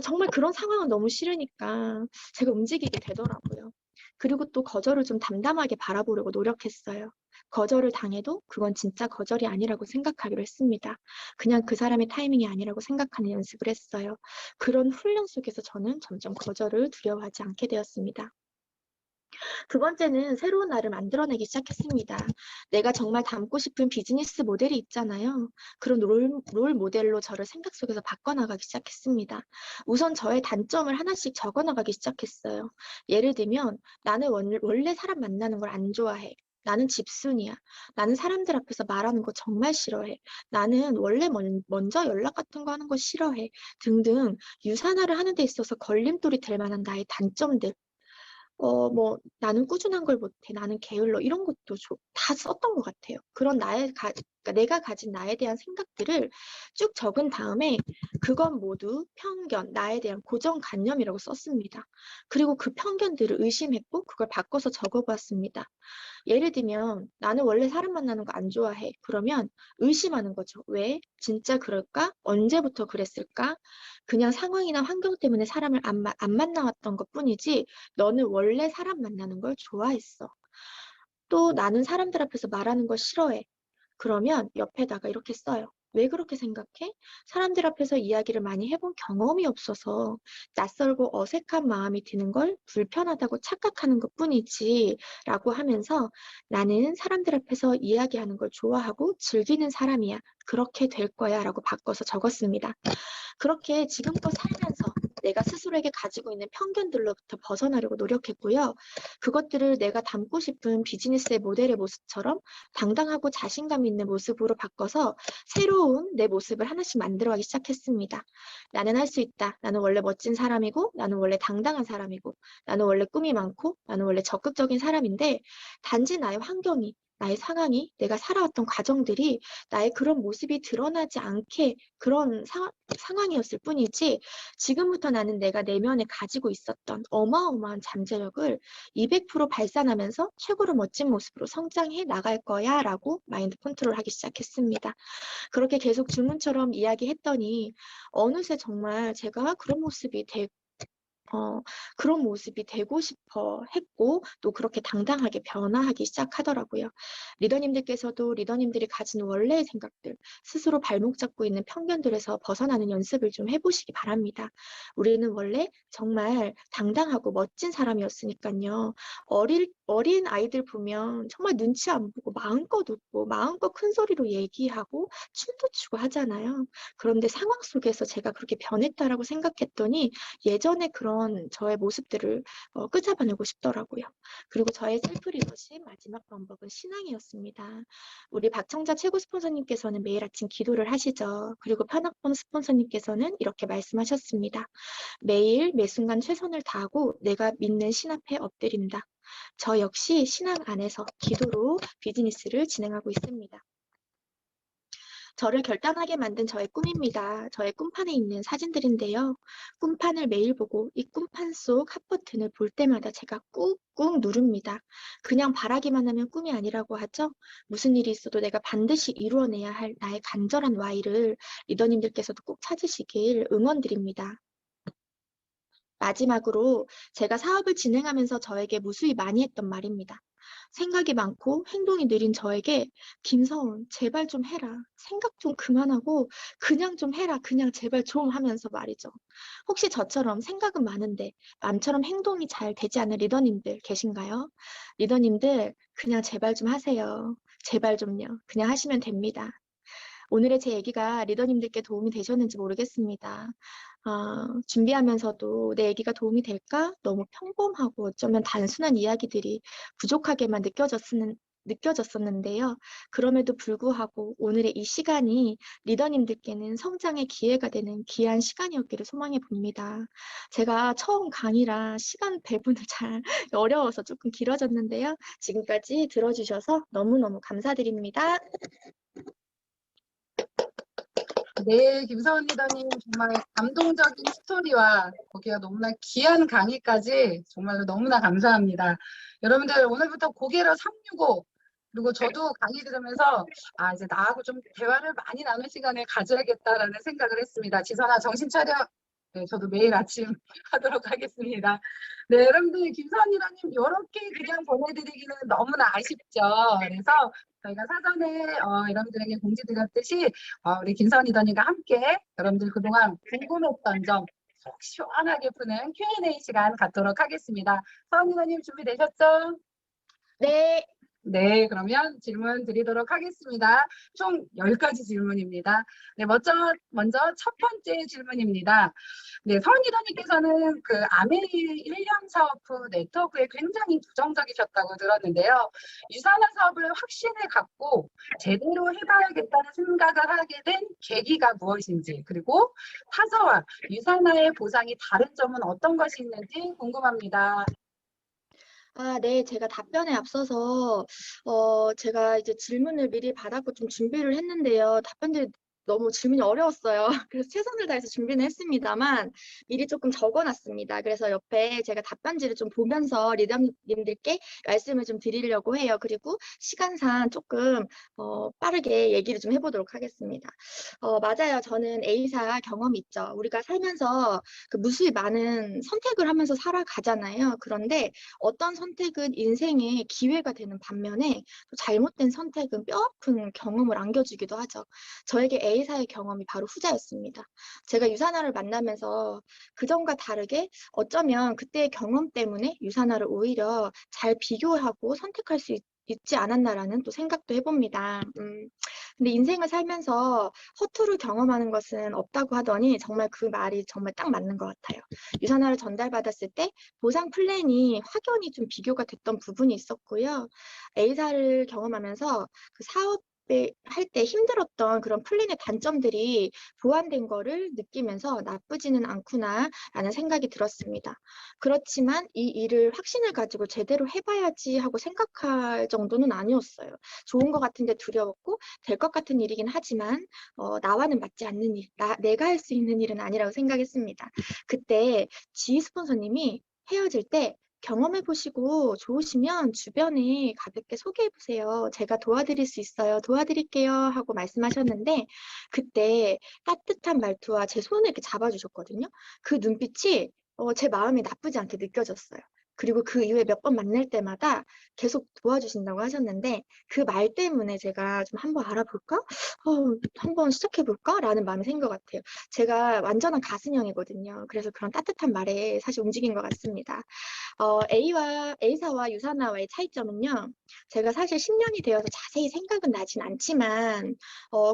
정말 그런 상황은 너무 싫으니까 제가 움직이게 되더라고요. 그리고 또 거절을 좀 담담하게 바라보려고 노력했어요. 거절을 당해도 그건 진짜 거절이 아니라고 생각하기로 했습니다. 그냥 그 사람의 타이밍이 아니라고 생각하는 연습을 했어요. 그런 훈련 속에서 저는 점점 거절을 두려워하지 않게 되었습니다. 두 번째는 새로운 나를 만들어내기 시작했습니다. 내가 정말 닮고 싶은 비즈니스 모델이 있잖아요. 그런 롤 모델로 저를 생각 속에서 바꿔나가기 시작했습니다. 우선 저의 단점을 하나씩 적어나가기 시작했어요. 예를 들면 나는 원래 사람 만나는 걸 안 좋아해. 나는 집순이야. 나는 사람들 앞에서 말하는 거 정말 싫어해. 나는 원래 먼저 연락 같은 거 하는 거 싫어해. 등등 유산화를 하는 데 있어서 걸림돌이 될 만한 나의 단점들. 나는 꾸준한 걸 못해. 나는 게을러. 이런 것도 다 썼던 것 같아요. 그런 그러니까 내가 가진 나에 대한 생각들을 쭉 적은 다음에 그건 모두 편견, 나에 대한 고정관념이라고 썼습니다. 그리고 그 편견들을 의심했고 그걸 바꿔서 적어보았습니다. 예를 들면 나는 원래 사람 만나는 거 안 좋아해. 그러면 의심하는 거죠. 왜? 진짜 그럴까? 언제부터 그랬을까? 그냥 상황이나 환경 때문에 사람을 안 만나왔던 것뿐이지 너는 원래 사람 만나는 걸 좋아했어. 또 나는 사람들 앞에서 말하는 걸 싫어해. 그러면 옆에다가 이렇게 써요. 왜 그렇게 생각해? 사람들 앞에서 이야기를 많이 해본 경험이 없어서 낯설고 어색한 마음이 드는 걸 불편하다고 착각하는 것뿐이지 라고 하면서 나는 사람들 앞에서 이야기하는 걸 좋아하고 즐기는 사람이야. 그렇게 될 거야 라고 바꿔서 적었습니다. 그렇게 지금껏 살면서 내가 스스로에게 가지고 있는 편견들로부터 벗어나려고 노력했고요. 그것들을 내가 닮고 싶은 비즈니스의 모델의 모습처럼 당당하고 자신감 있는 모습으로 바꿔서 새로운 내 모습을 하나씩 만들어가기 시작했습니다. 나는 할 수 있다. 나는 원래 멋진 사람이고, 나는 원래 당당한 사람이고, 나는 원래 꿈이 많고, 나는 원래 적극적인 사람인데, 단지 나의 환경이 나의 상황이, 내가 살아왔던 과정들이 나의 그런 모습이 드러나지 않게 그런 상황이었을 뿐이지, 지금부터 나는 내가 내면에 가지고 있었던 어마어마한 잠재력을 200% 발산하면서 최고로 멋진 모습으로 성장해 나갈 거야 라고 마인드 컨트롤하기 시작했습니다. 그렇게 계속 주문처럼 이야기했더니 어느새 정말 제가 그런 모습이 되고 싶어 했고, 또 그렇게 당당하게 변화하기 시작하더라고요. 리더님들께서도 리더님들이 가진 원래의 생각들, 스스로 발목 잡고 있는 편견들에서 벗어나는 연습을 좀 해보시기 바랍니다. 우리는 원래 정말 당당하고 멋진 사람이었으니까요. 어린 아이들 보면 정말 눈치 안 보고 마음껏 웃고 마음껏 큰 소리로 얘기하고 춤도 추고 하잖아요. 그런데 상황 속에서 제가 그렇게 변했다라고 생각했더니 예전에 그런 저의 모습들을 끄잡아내고 싶더라고요. 그리고 저의 셀프 리더십 마지막 방법은 신앙이었습니다. 우리 박청자 최고 스폰서님께서는 매일 아침 기도를 하시죠. 그리고 편학범 스폰서님께서는 이렇게 말씀하셨습니다. 매일 매 순간 최선을 다하고 내가 믿는 신 앞에 엎드린다. 저 역시 신앙 안에서 기도로 비즈니스를 진행하고 있습니다. 저를 결단하게 만든 저의 꿈입니다. 저의 꿈판에 있는 사진들인데요. 꿈판을 매일 보고 이 꿈판 속 핫버튼을 볼 때마다 제가 꾹꾹 누릅니다. 그냥 바라기만 하면 꿈이 아니라고 하죠. 무슨 일이 있어도 내가 반드시 이루어내야 할 나의 간절한 Y를 리더님들께서도 꼭 찾으시길 응원드립니다. 마지막으로 제가 사업을 진행하면서 저에게 무수히 많이 했던 말입니다. 생각이 많고 행동이 느린 저에게 김서운, 제발 좀 해라. 생각 좀 그만하고 그냥 좀 해라. 그냥 제발 좀 하면서 말이죠. 혹시 저처럼 생각은 많은데 마음처럼 행동이 잘 되지 않는 리더님들 계신가요? 리더님들 그냥 제발 좀 하세요. 제발 좀요. 그냥 하시면 됩니다. 오늘의 제 얘기가 리더님들께 도움이 되셨는지 모르겠습니다. 준비하면서도 내 얘기가 도움이 될까? 너무 평범하고 어쩌면 단순한 이야기들이 부족하게만 느껴졌었는데요. 그럼에도 불구하고 오늘의 이 시간이 리더님들께는 성장의 기회가 되는 귀한 시간이었기를 소망해 봅니다. 제가 처음 강의라 시간 배분을 잘 어려워서 조금 길어졌는데요. 지금까지 들어주셔서 너무너무 감사드립니다. 네, 김서은 리더님 정말 감동적인 스토리와 거기가 너무나 귀한 강의까지 정말로 너무나 감사합니다. 여러분들 오늘부터 고개로 365 그리고 저도 강의 들으면서 이제 나하고 좀 대화를 많이 나눌 시간을 가져야겠다라는 생각을 했습니다. 지선아 정신 차려. 네, 저도 매일 아침 하도록 하겠습니다. 네, 여러분들 김서은 리더님 이렇게 그냥 보내드리기는 너무나 아쉽죠. 그래서 저희가 사전에 여러분들에게 공지드렸듯이 우리 김서은 리더님과 함께 여러분들 그동안 궁금했던 점 속 시원하게 푸는 Q&A 시간 갖도록 하겠습니다. 서은 리더님 준비되셨죠? 네. 네, 그러면 질문 드리도록 하겠습니다. 총 10가지 질문입니다. 네, 먼저 첫 번째 질문입니다. 네, 서은 리더님께서는 그 아메리 1년 사업 후 네트워크에 굉장히 부정적이셨다고 들었는데요. 유산화 사업을 확신을 갖고 제대로 해봐야겠다는 생각을 하게 된 계기가 무엇인지, 그리고 타사와 유산화의 보상이 다른 점은 어떤 것이 있는지 궁금합니다. 네. 제가 답변에 앞서서 제가 이제 질문을 미리 받았고 좀 준비를 했는데요. 답변들이 너무 질문이 어려웠어요. 그래서 최선을 다해서 준비는 했습니다만 미리 조금 적어 놨습니다. 그래서 옆에 제가 답변지를 좀 보면서 리더님들께 말씀을 좀 드리려고 해요. 그리고 시간상 조금 빠르게 얘기를 좀 해보도록 하겠습니다. 맞아요. 저는 A사 경험이 있죠. 우리가 살면서 그 무수히 많은 선택을 하면서 살아가잖아요. 그런데 어떤 선택은 인생의 기회가 되는 반면에 또 잘못된 선택은 뼈아픈 경험을 안겨주기도 하죠. 저에게 A사의 경험이 바로 후자였습니다. 제가 유산화를 만나면서 그전과 다르게 어쩌면 그때의 경험 때문에 유산화를 오히려 잘 비교하고 선택할 수 있지 않았나라는 또 생각도 해봅니다. 근데 인생을 살면서 허투루 경험하는 것은 없다고 하더니 정말 그 말이 정말 딱 맞는 것 같아요. 유산화를 전달받았을 때 보상 플랜이 확연히 좀 비교가 됐던 부분이 있었고요. A사를 경험하면서 그 사업에 할 때 힘들었던 그런 플랜의 단점들이 보완된 거를 느끼면서 나쁘지는 않구나라는 생각이 들었습니다. 그렇지만 이 일을 확신을 가지고 제대로 해봐야지 하고 생각할 정도는 아니었어요. 좋은 것 같은데 두려웠고 될 것 같은 일이긴 하지만 나와는 맞지 않는 일, 내가 할 수 있는 일은 아니라고 생각했습니다. 그때 지희 스폰서님이 헤어질 때 경험해보시고 좋으시면 주변에 가볍게 소개해보세요. 제가 도와드릴 수 있어요. 도와드릴게요. 하고 말씀하셨는데 그때 따뜻한 말투와 제 손을 이렇게 잡아주셨거든요. 그 눈빛이 제 마음에 나쁘지 않게 느껴졌어요. 그리고 그 이후에 몇 번 만날 때마다 계속 도와주신다고 하셨는데 그 말 때문에 제가 좀 한번 알아볼까? 한번 시작해볼까? 라는 마음이 생긴 것 같아요. 제가 완전한 가슴형이거든요. 그래서 그런 따뜻한 말에 사실 움직인 것 같습니다. A사와 유사나와의 차이점은요. 제가 사실 10년이 되어서 자세히 생각은 나진 않지만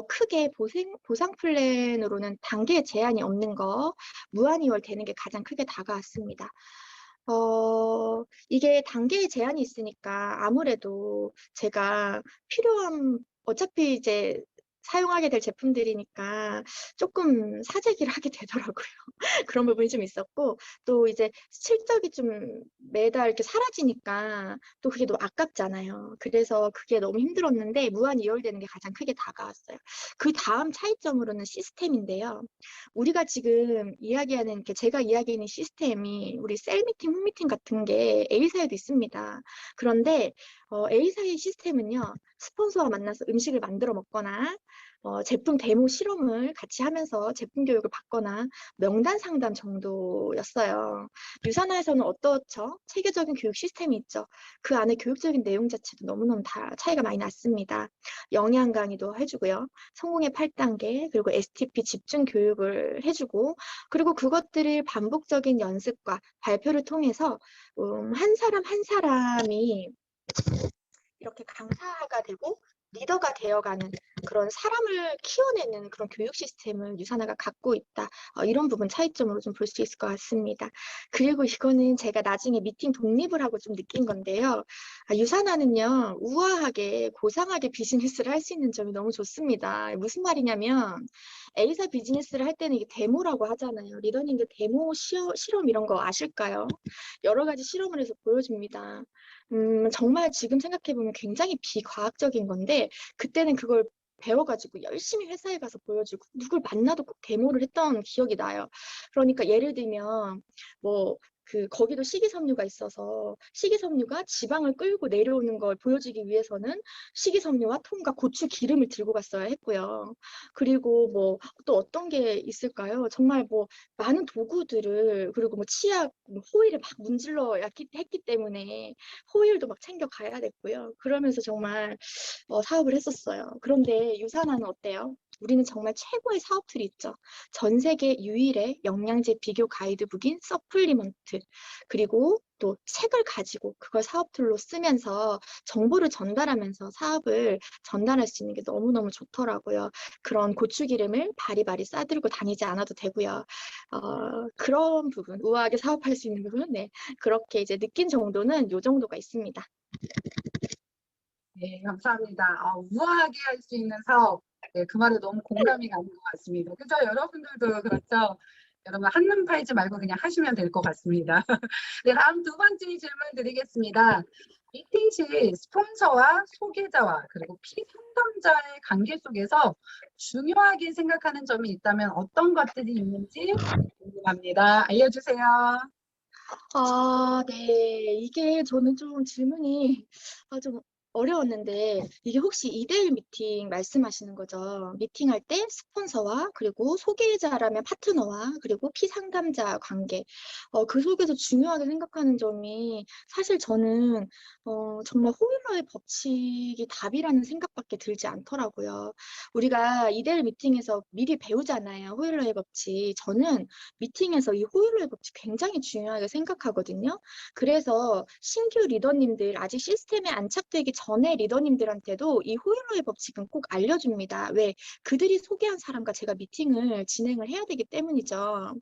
크게 보상 플랜으로는 단계 제한이 없는 거, 무한 2월 되는 게 가장 크게 다가왔습니다. 이게 단계에 제한이 있으니까 아무래도 제가 어차피 이제 사용하게 될 제품들이니까 조금 사재기를 하게 되더라고요. 그런 부분이 좀 있었고, 또 이제 실적이 좀 매달 이렇게 사라지니까 또 그게 너무 아깝잖아요. 그래서 그게 너무 힘들었는데 무한 이월되는 게 가장 크게 다가왔어요. 그 다음 차이점으로는 시스템인데요. 우리가 지금 제가 이야기하는 시스템이 우리 셀 미팅, 홈 미팅 같은 게 A사에도 있습니다. 그런데 A사의 시스템은요. 스폰서와 만나서 음식을 만들어 먹거나 제품 데모 실험을 같이 하면서 제품 교육을 받거나 명단 상담 정도였어요. 유사나에서는 어떻죠? 체계적인 교육 시스템이 있죠. 그 안에 교육적인 내용 자체도 너무너무 다 차이가 많이 났습니다. 영양 강의도 해주고요. 성공의 8단계, 그리고 STP 집중 교육을 해주고, 그리고 그것들을 반복적인 연습과 발표를 통해서 한 사람 한 사람이 이렇게 강사가 되고 리더가 되어가는 그런 사람을 키워내는 그런 교육 시스템을 유사나가 갖고 있다. 이런 부분 차이점으로 좀 볼 수 있을 것 같습니다. 그리고 이거는 제가 나중에 미팅 독립을 하고 좀 느낀 건데요. 유사나는요. 우아하게 고상하게 비즈니스를 할 수 있는 점이 너무 좋습니다. 무슨 말이냐면 A사 비즈니스를 할 때는 이게 데모라고 하잖아요. 리더님들 데모 실험 이런 거 아실까요? 여러 가지 실험을 해서 보여줍니다. 정말 지금 생각해보면 굉장히 비과학적인 건데 그때는 그걸 배워가지고 열심히 회사에 가서 보여주고 누굴 만나도 꼭 데모를 했던 기억이 나요. 그러니까 예를 들면 거기도 식이섬유가 있어서 식이섬유가 지방을 끌고 내려오는 걸 보여주기 위해서는 식이섬유와 톰과 고추 기름을 들고 갔어야 했고요. 그리고 또 어떤 게 있을까요? 정말 많은 도구들을 그리고 치약, 호일을 막 문질러 했기 때문에 호일도 막 챙겨 가야 됐고요. 그러면서 정말 사업을 했었어요. 그런데 유산화는 어때요? 우리는 정말 최고의 사업툴이 있죠. 전 세계 유일의 영양제 비교 가이드북인 서플리먼트, 그리고 또 책을 가지고 그걸 사업툴로 쓰면서 정보를 전달하면서 사업을 전달할 수 있는 게 너무너무 좋더라고요. 그런 고추기름을 바리바리 싸들고 다니지 않아도 되고요. 그런 부분, 우아하게 사업할 수 있는 부분, 네. 그렇게 이제 느낀 정도는 요 정도가 있습니다. 네, 감사합니다. 우아하게 할 수 있는 사업. 네, 그 말에 너무 공감이 가는 것 같습니다. 그죠? 여러분들도 그렇죠? 여러분, 한눈 팔지 말고 그냥 하시면 될 것 같습니다. 네, 다음 두 번째 질문 드리겠습니다. 미팅 시 스폰서와 소개자와 그리고 피상담자의 관계 속에서 중요하게 생각하는 점이 있다면 어떤 것들이 있는지 궁금합니다. 알려주세요. 네. 이게 저는 좀 질문이 좀 어려웠는데 이게 혹시 2대1 미팅 말씀하시는 거죠? 미팅할 때 스폰서와 그리고 소개자라면 파트너와 그리고 피상담자 관계. 그 속에서 중요하게 생각하는 점이 사실 저는 정말 호일러의 법칙이 답이라는 생각밖에 들지 않더라고요. 우리가 2대1 미팅에서 미리 배우잖아요. 호일러의 법칙. 저는 미팅에서 이 호일러의 법칙 굉장히 중요하게 생각하거든요. 그래서 신규 리더님들 아직 시스템에 안착되기 전에 리더님들한테도 이 호일러의 법칙은 꼭 알려줍니다. 왜? 그들이 소개한 사람과 제가 미팅을 진행을 해야 되기 때문이죠.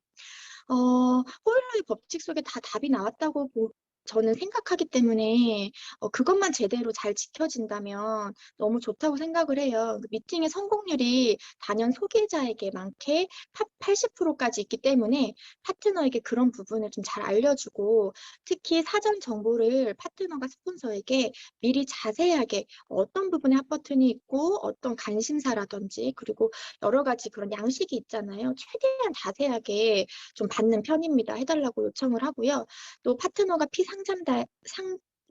호일러의 법칙 속에 다 답이 나왔다고 저는 생각하기 때문에 그것만 제대로 잘 지켜진다면 너무 좋다고 생각을 해요. 그 미팅의 성공률이 단연 소개자에게 많게 80%까지 있기 때문에 파트너에게 그런 부분을 좀 잘 알려주고, 특히 사전 정보를 파트너가 스폰서에게 미리 자세하게 어떤 부분에 핫 버튼이 있고 어떤 관심사라든지, 그리고 여러 가지 그런 양식이 있잖아요. 최대한 자세하게 좀 받는 편입니다. 해달라고 요청을 하고요. 또 파트너가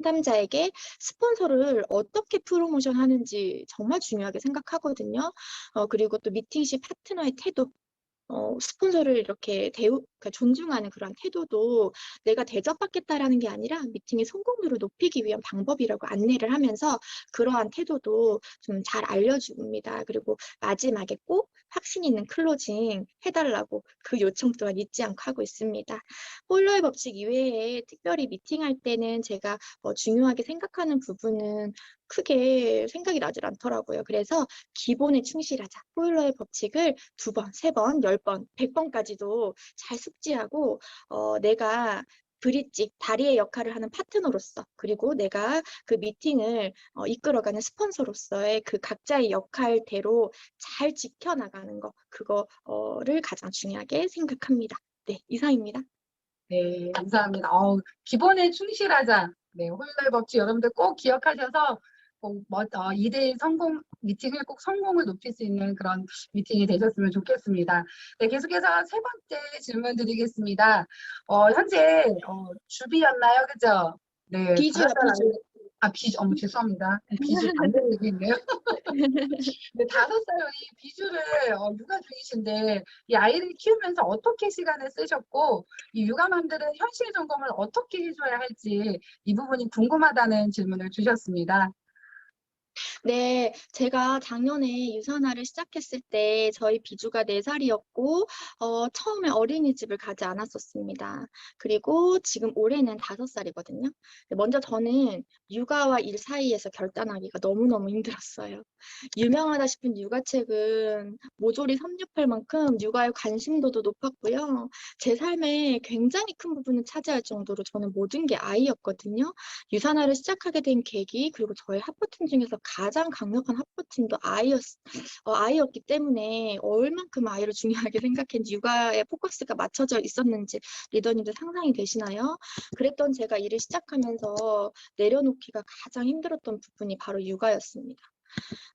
상담자에게 스폰서를 어떻게 프로모션 하는지 정말 중요하게 생각하거든요. 그리고 또 미팅 시 파트너의 태도, 스폰서를 이렇게 그러니까 존중하는 그런 태도도 내가 대접받겠다라는 게 아니라 미팅의 성공률을 높이기 위한 방법이라고 안내를 하면서 그러한 태도도 좀 잘 알려줍니다. 그리고 마지막에 꼭 확신 있는 클로징 해달라고 그 요청 또한 잊지 않고 하고 있습니다. 홀로의 법칙 이외에 특별히 미팅할 때는 제가 중요하게 생각하는 부분은 크게 생각이 나질 않더라고요. 그래서 기본에 충실하자. 포일러의 법칙을 2번, 3번, 10번, 100번까지도 잘 숙지하고, 내가 브릿지, 다리의 역할을 하는 파트너로서, 그리고 내가 그 미팅을 이끌어가는 스폰서로서의 그 각자의 역할대로 잘 지켜나가는 거, 그거를 가장 중요하게 생각합니다. 네, 이상입니다. 네, 감사합니다. 기본에 충실하자. 네, 홀로의 법칙 여러분들 꼭 기억하셔서 꼭 2대1 성공 미팅을 꼭 성공을 높일 수 있는 그런 미팅이 되셨으면 좋겠습니다. 네, 계속해서 세 번째 질문 드리겠습니다. 현재 주비였나요? 그죠? 네, 비주요, 5살 비주. 비주, 죄송합니다. 비주 반대로 얘기했네요. 네, 5살 우리 비주를 육아 중이신데 이 아이를 키우면서 어떻게 시간을 쓰셨고 이 육아맘들은 현실 점검을 어떻게 해줘야 할지 이 부분이 궁금하다는 질문을 주셨습니다. 네, 제가 작년에 유산화를 시작했을 때 저희 비주가 4살이었고 처음에 어린이집을 가지 않았었습니다. 그리고 지금 올해는 5살이거든요. 먼저 저는 육아와 일 사이에서 결단하기가 너무너무 힘들었어요. 유명하다 싶은 육아책은 모조리 섭렵할 만큼 육아에 관심도도 높았고요. 제 삶에 굉장히 큰 부분을 차지할 정도로 저는 모든 게 아이였거든요. 유산화를 시작하게 된 계기, 그리고 저의 핫버튼 중에서 가장 강력한 핫버튼도 아이였기 때문에 얼만큼 아이를 중요하게 생각했는지, 육아에 포커스가 맞춰져 있었는지 리더님들 상상이 되시나요? 그랬던 제가 일을 시작하면서 내려놓기가 가장 힘들었던 부분이 바로 육아였습니다.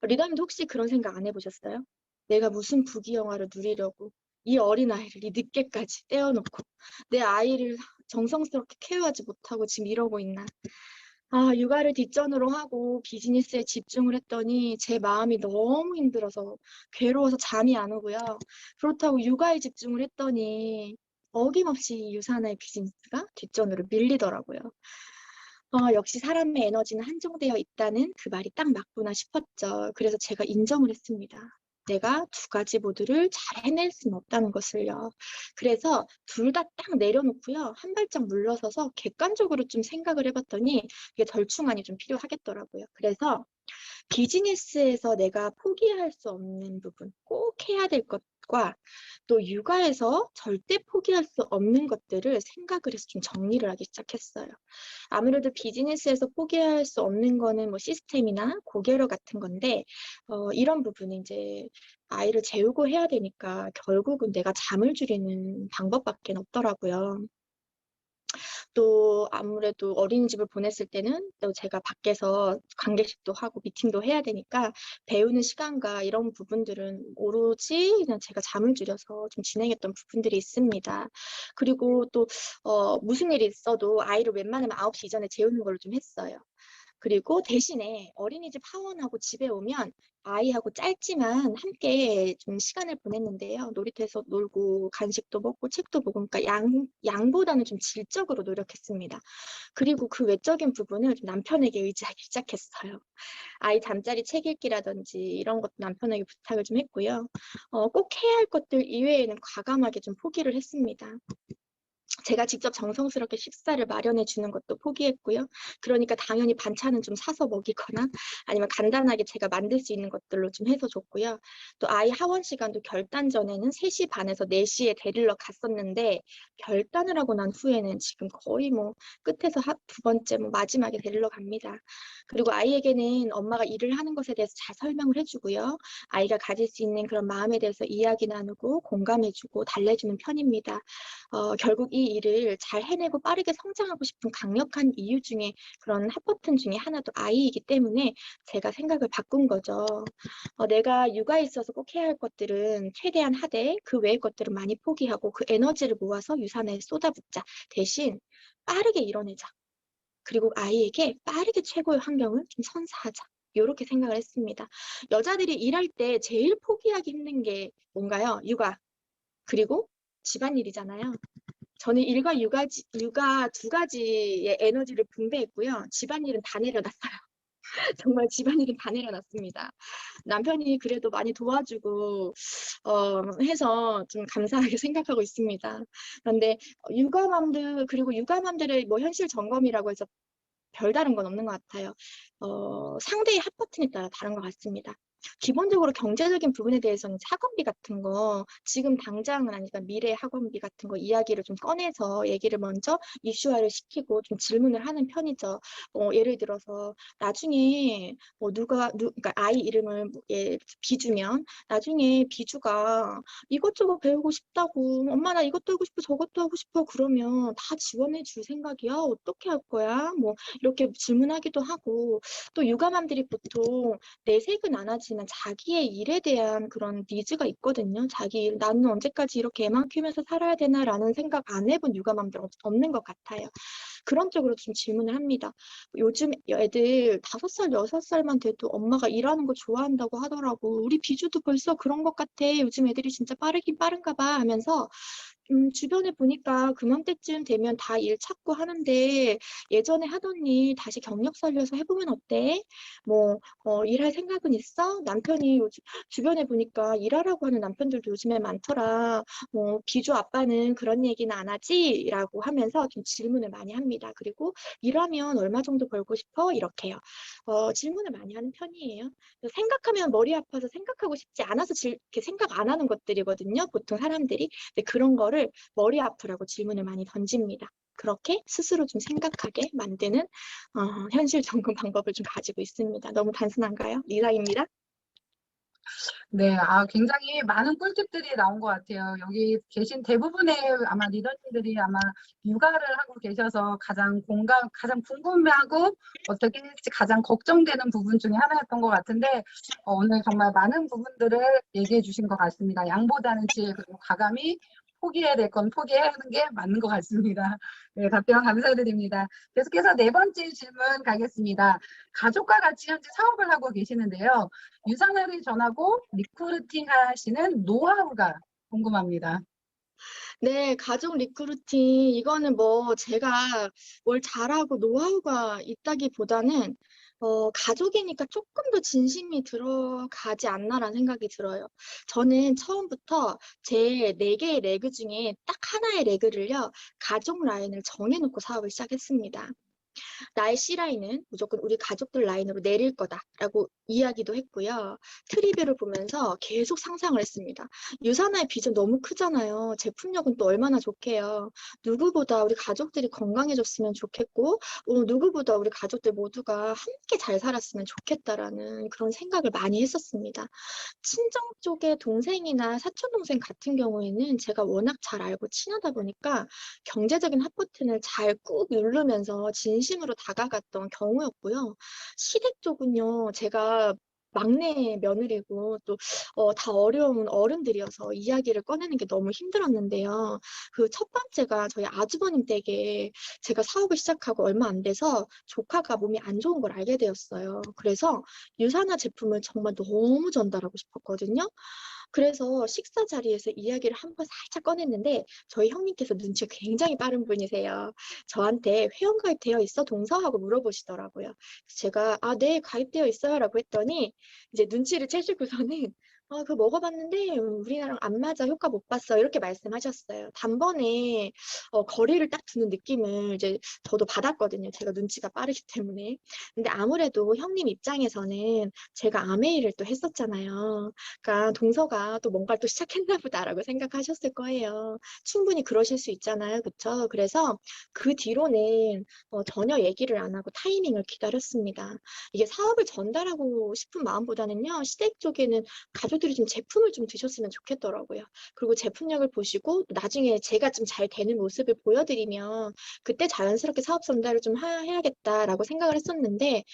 리더님도 혹시 그런 생각 안 해보셨어요? 내가 무슨 부귀영화를 누리려고 이 어린아이를 이 늦게까지 떼어놓고 내 아이를 정성스럽게 케어하지 못하고 지금 이러고 있나. 육아를 뒷전으로 하고 비즈니스에 집중을 했더니 제 마음이 너무 힘들어서 괴로워서 잠이 안 오고요. 그렇다고 육아에 집중을 했더니 어김없이 유산의 비즈니스가 뒷전으로 밀리더라고요. 역시 사람의 에너지는 한정되어 있다는 그 말이 딱 맞구나 싶었죠. 그래서 제가 인정을 했습니다. 내가 2가지 모두를 잘 해낼 수는 없다는 것을요. 그래서 둘 다 딱 내려놓고요. 한 발짝 물러서서 객관적으로 좀 생각을 해봤더니 이게 절충안이 좀 필요하겠더라고요. 그래서 비즈니스에서 내가 포기할 수 없는 부분, 꼭 해야 될 것과 또 육아에서 절대 포기할 수 없는 것들을 생각을 해서 좀 정리를 하기 시작했어요. 아무래도 비즈니스에서 포기할 수 없는 거는 뭐 시스템이나 고개력 같은 건데, 이런 부분이 이제 아이를 재우고 해야 되니까 결국은 내가 잠을 줄이는 방법밖에 없더라고요. 또 아무래도 어린이집을 보냈을 때는 또 제가 밖에서 관계식도 하고 미팅도 해야 되니까 배우는 시간과 이런 부분들은 오로지 그냥 제가 잠을 줄여서 좀 진행했던 부분들이 있습니다. 그리고 또 무슨 일이 있어도 아이를 웬만하면 9시 이전에 재우는 걸로 좀 했어요. 그리고 대신에 어린이집 하원하고 집에 오면 아이하고 짧지만 함께 좀 시간을 보냈는데요. 놀이터에서 놀고 간식도 먹고 책도 보고, 그러니까 양보다는 좀 질적으로 노력했습니다. 그리고 그 외적인 부분을 좀 남편에게 의지하기 시작했어요. 아이 잠자리 책 읽기라든지 이런 것도 남편에게 부탁을 좀 했고요. 꼭 해야 할 것들 이외에는 과감하게 좀 포기를 했습니다. 제가 직접 정성스럽게 식사를 마련해 주는 것도 포기했고요. 그러니까 당연히 반찬은 좀 사서 먹이거나 아니면 간단하게 제가 만들 수 있는 것들로 좀 해서 줬고요. 또 아이 하원 시간도 결단 전에는 3시 반에서 4시에 데리러 갔었는데 결단을 하고 난 후에는 지금 거의 뭐 끝에서 두 번째 뭐 마지막에 데리러 갑니다. 그리고 아이에게는 엄마가 일을 하는 것에 대해서 잘 설명을 해주고요. 아이가 가질 수 있는 그런 마음에 대해서 이야기 나누고 공감해주고 달래주는 편입니다. 결국 이 일을 잘 해내고 빠르게 성장하고 싶은 강력한 이유 중에 그런 핫버튼 중에 하나도 아이이기 때문에 제가 생각을 바꾼 거죠. 내가 육아에 있어서 꼭 해야 할 것들은 최대한 하되 그 외의 것들은 많이 포기하고 그 에너지를 모아서 유산에 쏟아붓자. 대신 빠르게 이뤄내자. 그리고 아이에게 빠르게 최고의 환경을 좀 선사하자. 이렇게 생각을 했습니다. 여자들이 일할 때 제일 포기하기 힘든 게 뭔가요? 육아. 그리고 집안일이잖아요. 저는 일과 육아 두 가지의 에너지를 분배했고요. 집안일은 다 내려놨어요. 정말 집안일은 다 내려놨습니다. 남편이 그래도 많이 도와주고 해서 좀 감사하게 생각하고 있습니다. 그런데 육아맘들 그리고 육아맘들의 뭐 현실 점검이라고 해서 별다른 건 없는 것 같아요. 상대의 핫버튼에 따라 다른 것 같습니다. 기본적으로 경제적인 부분에 대해서는 학원비 같은 거 지금 당장은 아니지만 미래 학원비 같은 거 이야기를 좀 꺼내서 얘기를 먼저 이슈화를 시키고 좀 질문을 하는 편이죠. 예를 들어서 나중에 뭐 그러니까 아이 이름을 비주면 나중에 비주가 이것저것 배우고 싶다고 엄마 나 이것도 하고 싶어 저것도 하고 싶어 그러면 다 지원해 줄 생각이야? 어떻게 할 거야? 뭐 이렇게 질문하기도 하고 또 육아맘들이 보통 내색은 안 하지만 자기의 일에 대한 그런 니즈가 있거든요. 자기 일, 나는 언제까지 이렇게 애만 키우면서 살아야 되나라는 생각 안 해본 육아맘들 없는 것 같아요. 그런 쪽으로 좀 질문을 합니다. 요즘 애들 5살, 6살만 돼도 엄마가 일하는 거 좋아한다고 하더라고. 우리 비주도 벌써 그런 것 같아. 요즘 애들이 진짜 빠르긴 빠른가 봐 하면서 주변에 보니까 그맘때쯤 되면 다 일 찾고 하는데 예전에 하던 일 다시 경력 살려서 해보면 어때? 뭐 일할 생각은 있어? 남편이 요즘 주변에 보니까 일하라고 하는 남편들도 요즘에 많더라. 뭐 비주 아빠는 그런 얘기는 안 하지? 라고 하면서 좀 질문을 많이 합니다. 그리고 일하면 얼마 정도 벌고 싶어? 이렇게요. 질문을 많이 하는 편이에요. 생각하면 머리 아파서 생각하고 싶지 않아서 이렇게 생각 안 하는 것들이거든요. 보통 사람들이. 근데 그런 거를 머리 아프라고 질문을 많이 던집니다. 그렇게 스스로 좀 생각하게 만드는 현실 점검 방법을 좀 가지고 있습니다. 너무 단순한가요? 이상입니다. 네, 굉장히 많은 꿀팁들이 나온 것 같아요. 여기 계신 대부분의 아마 리더님들이 아마 육아를 하고 계셔서 가장 궁금해하고 어떻게 할지 가장 걱정되는 부분 중에 하나였던 것 같은데, 오늘 정말 많은 부분들을 얘기해 주신 것 같습니다. 양보다는 질, 그리고 과감히 포기해야 될 건 포기해야 하는 게 맞는 것 같습니다. 네, 답변 감사드립니다. 계속해서 4번째 질문 가겠습니다. 가족과 같이 현재 사업을 하고 계시는데요. 유산을 전하고 리크루팅 하시는 노하우가 궁금합니다. 네, 가족 리크루팅 이거는 뭐 제가 뭘 잘하고 노하우가 있다기보다는 가족이니까 조금 더 진심이 들어가지 않나라는 생각이 들어요. 저는 처음부터 제 4개의 레그 중에 딱 하나의 레그를요, 가족 라인을 정해놓고 사업을 시작했습니다. 나의 C라인은 무조건 우리 가족들 라인으로 내릴 거다라고 이야기도 했고요. 트리뷰를 보면서 계속 상상을 했습니다. 유산화의 비전 너무 크잖아요. 제품력은 또 얼마나 좋게요. 누구보다 우리 가족들이 건강해졌으면 좋겠고 누구보다 우리 가족들 모두가 함께 잘 살았으면 좋겠다라는 그런 생각을 많이 했었습니다. 친정 쪽의 동생이나 사촌동생 같은 경우에는 제가 워낙 잘 알고 친하다 보니까 경제적인 핫버튼을 잘 꾹 누르면서 진심으로 다가갔던 경우였고요. 시댁 쪽은요, 제가 막내 며느리고 또 다 어려운 어른들이어서 이야기를 꺼내는 게 너무 힘들었는데요. 그 첫 번째가 저희 아주버님 댁에 제가 사업을 시작하고 얼마 안 돼서 조카가 몸이 안 좋은 걸 알게 되었어요. 그래서 유산화 제품을 정말 너무 전달하고 싶었거든요. 그래서 식사 자리에서 이야기를 한번 살짝 꺼냈는데 저희 형님께서 눈치가 굉장히 빠른 분이세요. 저한테 회원가입 되어 있어? 동서하고 물어보시더라고요. 그래서 제가 네, 가입되어 있어요 라고 했더니 이제 눈치를 채시고서는 그거 먹어봤는데 우리나라랑 안 맞아. 효과 못 봤어. 이렇게 말씀하셨어요. 단번에 거리를 딱 두는 느낌을 이제 저도 받았거든요. 제가 눈치가 빠르기 때문에. 근데 아무래도 형님 입장에서는 제가 아메이를 또 했었잖아요. 그러니까 동서가 또 뭔가를 또 시작했나 보다라고 생각하셨을 거예요. 충분히 그러실 수 있잖아요. 그쵸? 그래서 그 뒤로는 전혀 얘기를 안 하고 타이밍을 기다렸습니다. 이게 사업을 전달하고 싶은 마음보다는요. 시댁 쪽에는 가족들이 좀 제품을 좀 드셨으면 좋겠더라고요. 그리고 제품력을 보시고 또 나중에 제가 좀 잘 되는 모습을 보여드리면 그때 자연스럽게 사업 전달을 좀 해야겠다라고 생각을 했었는데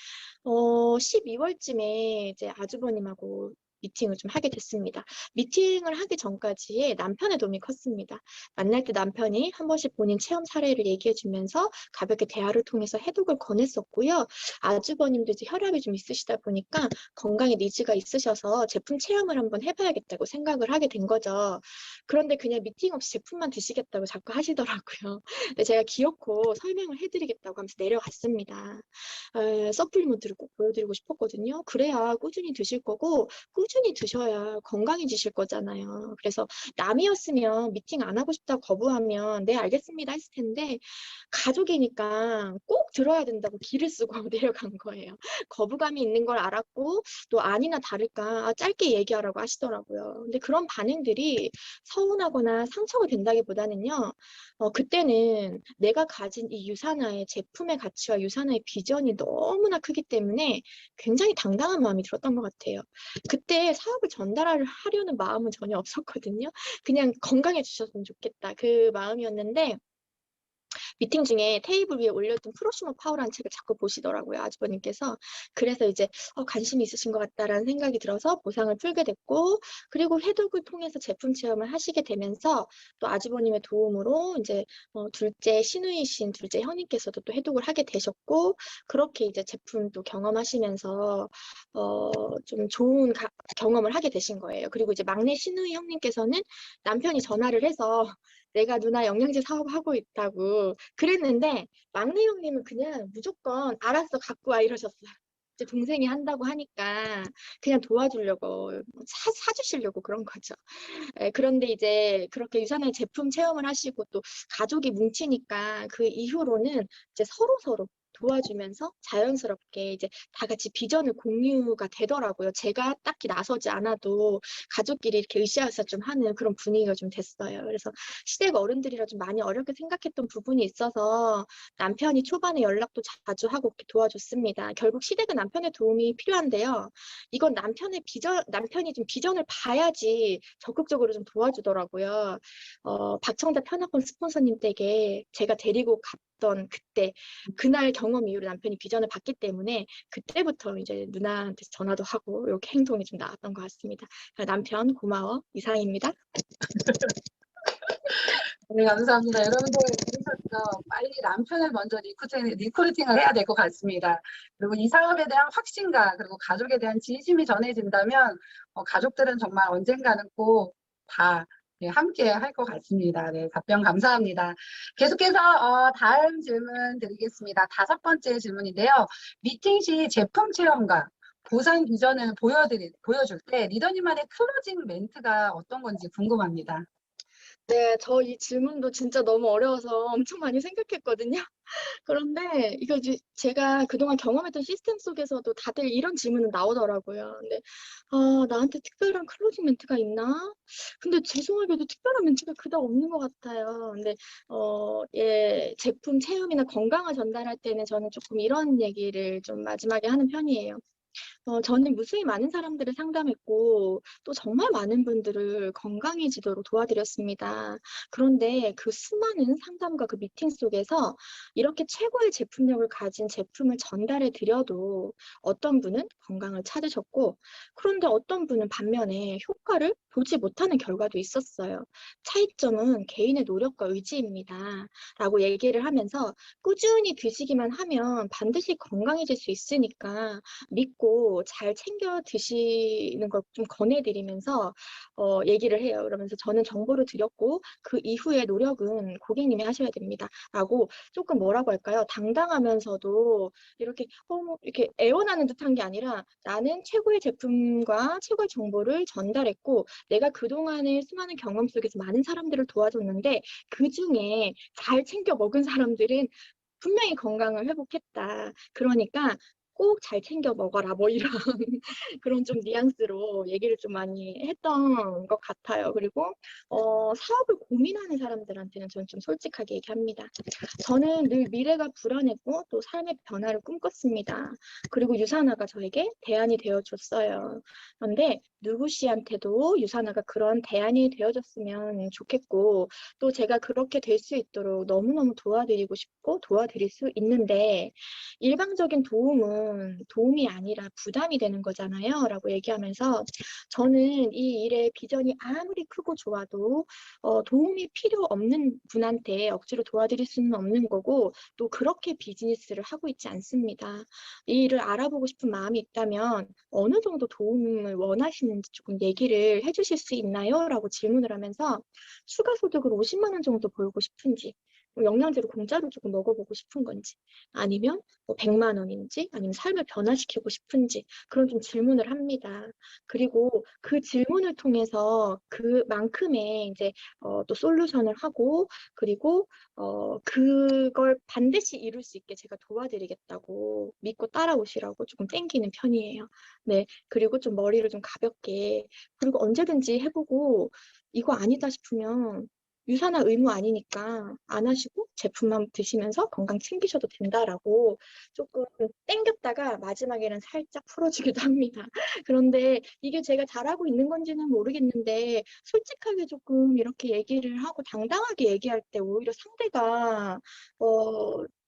12월쯤에 이제 아주버님하고 미팅을 좀 하게 됐습니다. 미팅을 하기 전까지의 남편의 도움이 컸습니다. 만날 때 남편이 한 번씩 본인 체험 사례를 얘기해 주면서 가볍게 대화를 통해서 해독을 권했었고요. 아주버님도 이제 혈압이 좀 있으시다 보니까 건강에 니즈가 있으셔서 제품 체험을 한번 해봐야겠다고 생각을 하게 된 거죠. 그런데 그냥 미팅 없이 제품만 드시겠다고 자꾸 하시더라고요. 근데 제가 기어코 설명을 해드리겠다고 하면서 내려갔습니다. 서플리먼트를 꼭 보여드리고 싶었거든요. 그래야 꾸준히 드실 거고 꾸준히 드셔야 건강해지실 거잖아요. 그래서 남이었으면 미팅 안 하고 싶다고 거부하면 네 알겠습니다 했을 텐데 가족이니까 꼭 들어야 된다고 기를 쓰고 내려간 거예요. 거부감이 있는 걸 알았고 또 아니나 다를까 짧게 얘기하라고 하시더라고요. 근데 그런 반응들이 서운하거나 상처가 된다기보다는요. 그때는 내가 가진 이 유산화의 제품의 가치와 유산화의 비전이 너무나 크기 때문에 굉장히 당당한 마음이 들었던 것 같아요. 그때 사업을 전달하려는 마음은 전혀 없었거든요. 그냥 건강해지셨으면 좋겠다. 그 마음이었는데 미팅 중에 테이블 위에 올려둔 프로슈머 파워라는 책을 자꾸 보시더라고요, 아주버님께서. 그래서 이제 관심이 있으신 것 같다라는 생각이 들어서 보상을 풀게 됐고, 그리고 해독을 통해서 제품 체험을 하시게 되면서 또 아주버님의 도움으로 이제 둘째 시누이신 둘째 형님께서도 또 해독을 하게 되셨고, 그렇게 이제 제품도 경험하시면서 좀 좋은 경험을 하게 되신 거예요. 그리고 이제 막내 시누이 형님께서는 남편이 전화를 해서 내가 누나 영양제 사업하고 있다고 그랬는데 막내 형님은 그냥 무조건 알았어 갖고 와 이러셨어요. 이제 동생이 한다고 하니까 그냥 도와주려고 사주시려고 그런 거죠. 그런데 이제 그렇게 유산의 제품 체험을 하시고 또 가족이 뭉치니까 그 이후로는 이제 서로 도와주면서 자연스럽게 이제 다 같이 비전을 공유가 되더라고요. 제가 딱히 나서지 않아도 가족끼리 이렇게 으쌰으쌰 좀 하는 그런 분위기가 좀 됐어요. 그래서 시댁 어른들이라 좀 많이 어렵게 생각했던 부분이 있어서 남편이 초반에 연락도 자주 하고 이렇게 도와줬습니다. 결국 시댁은 남편의 도움이 필요한데요. 이건 남편이 좀 비전을 봐야지 적극적으로 좀 도와주더라고요. 박청자 편학원 스폰서님 댁에 제가 데리고 갔던 그날 경험 이후로 남편이 비전을 봤기 때문에 그때부터 이제 누나한테 전화도 하고 이렇게 행동이 좀 나왔던 것 같습니다. 남편 고마워. 이상입니다. 네, 감사합니다. 여러분들 들으셨죠? 빨리 남편을 먼저 리크루팅을 해야 될 것 같습니다. 그리고 이 사업에 대한 확신과 그리고 가족에 대한 진심이 전해진다면 가족들은 정말 언젠가는 꼭 다 함께 할 것 같습니다. 네, 답변 감사합니다. 계속해서 다음 질문 드리겠습니다. 5번째 질문인데요. 미팅 시 제품 체험과 보상 비전을 보여줄 때 리더님만의 클로징 멘트가 어떤 건지 궁금합니다. 네, 저 이 질문도 진짜 너무 어려워서 엄청 많이 생각했거든요. 그런데 이거 이제 제가 그동안 경험했던 시스템 속에서도 다들 이런 질문은 나오더라고요. 근데 나한테 특별한 클로징 멘트가 있나? 근데 죄송하게도 특별한 멘트가 그닥 없는 것 같아요. 근데 제품 체험이나 건강을 전달할 때는 저는 조금 이런 얘기를 좀 마지막에 하는 편이에요. 저는 무수히 많은 사람들을 상담했고, 또 정말 많은 분들을 건강해지도록 도와드렸습니다. 그런데 그 수많은 상담과 그 미팅 속에서 이렇게 최고의 제품력을 가진 제품을 전달해 드려도 어떤 분은 건강을 찾으셨고, 그런데 어떤 분은 반면에 효과를 보지 못하는 결과도 있었어요. 차이점은 개인의 노력과 의지입니다. 라고 얘기를 하면서 꾸준히 드시기만 하면 반드시 건강해질 수 있으니까 믿고 좋고 잘 챙겨 드시는 걸 좀 권해드리면서 얘기를 해요. 그러면서 저는 정보를 드렸고 그 이후의 노력은 고객님이 하셔야 됩니다. 라고 조금 뭐라고 할까요? 당당하면서도 이렇게 뭐 이렇게 애원하는 듯한 게 아니라 나는 최고의 제품과 최고의 정보를 전달했고 내가 그동안의 수많은 경험 속에서 많은 사람들을 도와줬는데 그중에 잘 챙겨 먹은 사람들은 분명히 건강을 회복했다. 그러니까 꼭 잘 챙겨 먹어라. 뭐 이런 그런 좀 뉘앙스로 얘기를 좀 많이 했던 것 같아요. 그리고 사업을 고민하는 사람들한테는 저는 좀 솔직하게 얘기합니다. 저는 늘 미래가 불안했고 또 삶의 변화를 꿈꿨습니다. 그리고 유산화가 저에게 대안이 되어줬어요. 그런데 누구 씨한테도 유산화가 그런 대안이 되어줬으면 좋겠고 또 제가 그렇게 될 수 있도록 너무너무 도와드리고 싶고 도와드릴 수 있는데 일방적인 도움은 도움이 아니라 부담이 되는 거잖아요. 라고 얘기하면서 저는 이 일의 비전이 아무리 크고 좋아도 도움이 필요 없는 분한테 억지로 도와드릴 수는 없는 거고 또 그렇게 비즈니스를 하고 있지 않습니다. 이 일을 알아보고 싶은 마음이 있다면 어느 정도 도움을 원하시는지 조금 얘기를 해주실 수 있나요? 라고 질문을 하면서 추가 소득을 50만 원 정도 벌고 싶은지 뭐 영양제를 공짜로 조금 먹어보고 싶은 건지 아니면 뭐 100만 원인지 아니면 삶을 변화시키고 싶은지 그런 좀 질문을 합니다. 그리고 그 질문을 통해서 그만큼의 이제 또 솔루션을 하고 그리고 그걸 반드시 이룰 수 있게 제가 도와드리겠다고 믿고 따라오시라고 조금 땡기는 편이에요. 네, 그리고 좀 머리를 좀 가볍게 그리고 언제든지 해보고 이거 아니다 싶으면 유산화 의무 아니니까 안 하시고 제품만 드시면서 건강 챙기셔도 된다라고 조금 땡겼다가 마지막에는 살짝 풀어주기도 합니다. 그런데 이게 제가 잘하고 있는 건지는 모르겠는데 솔직하게 조금 이렇게 얘기를 하고 당당하게 얘기할 때 오히려 상대가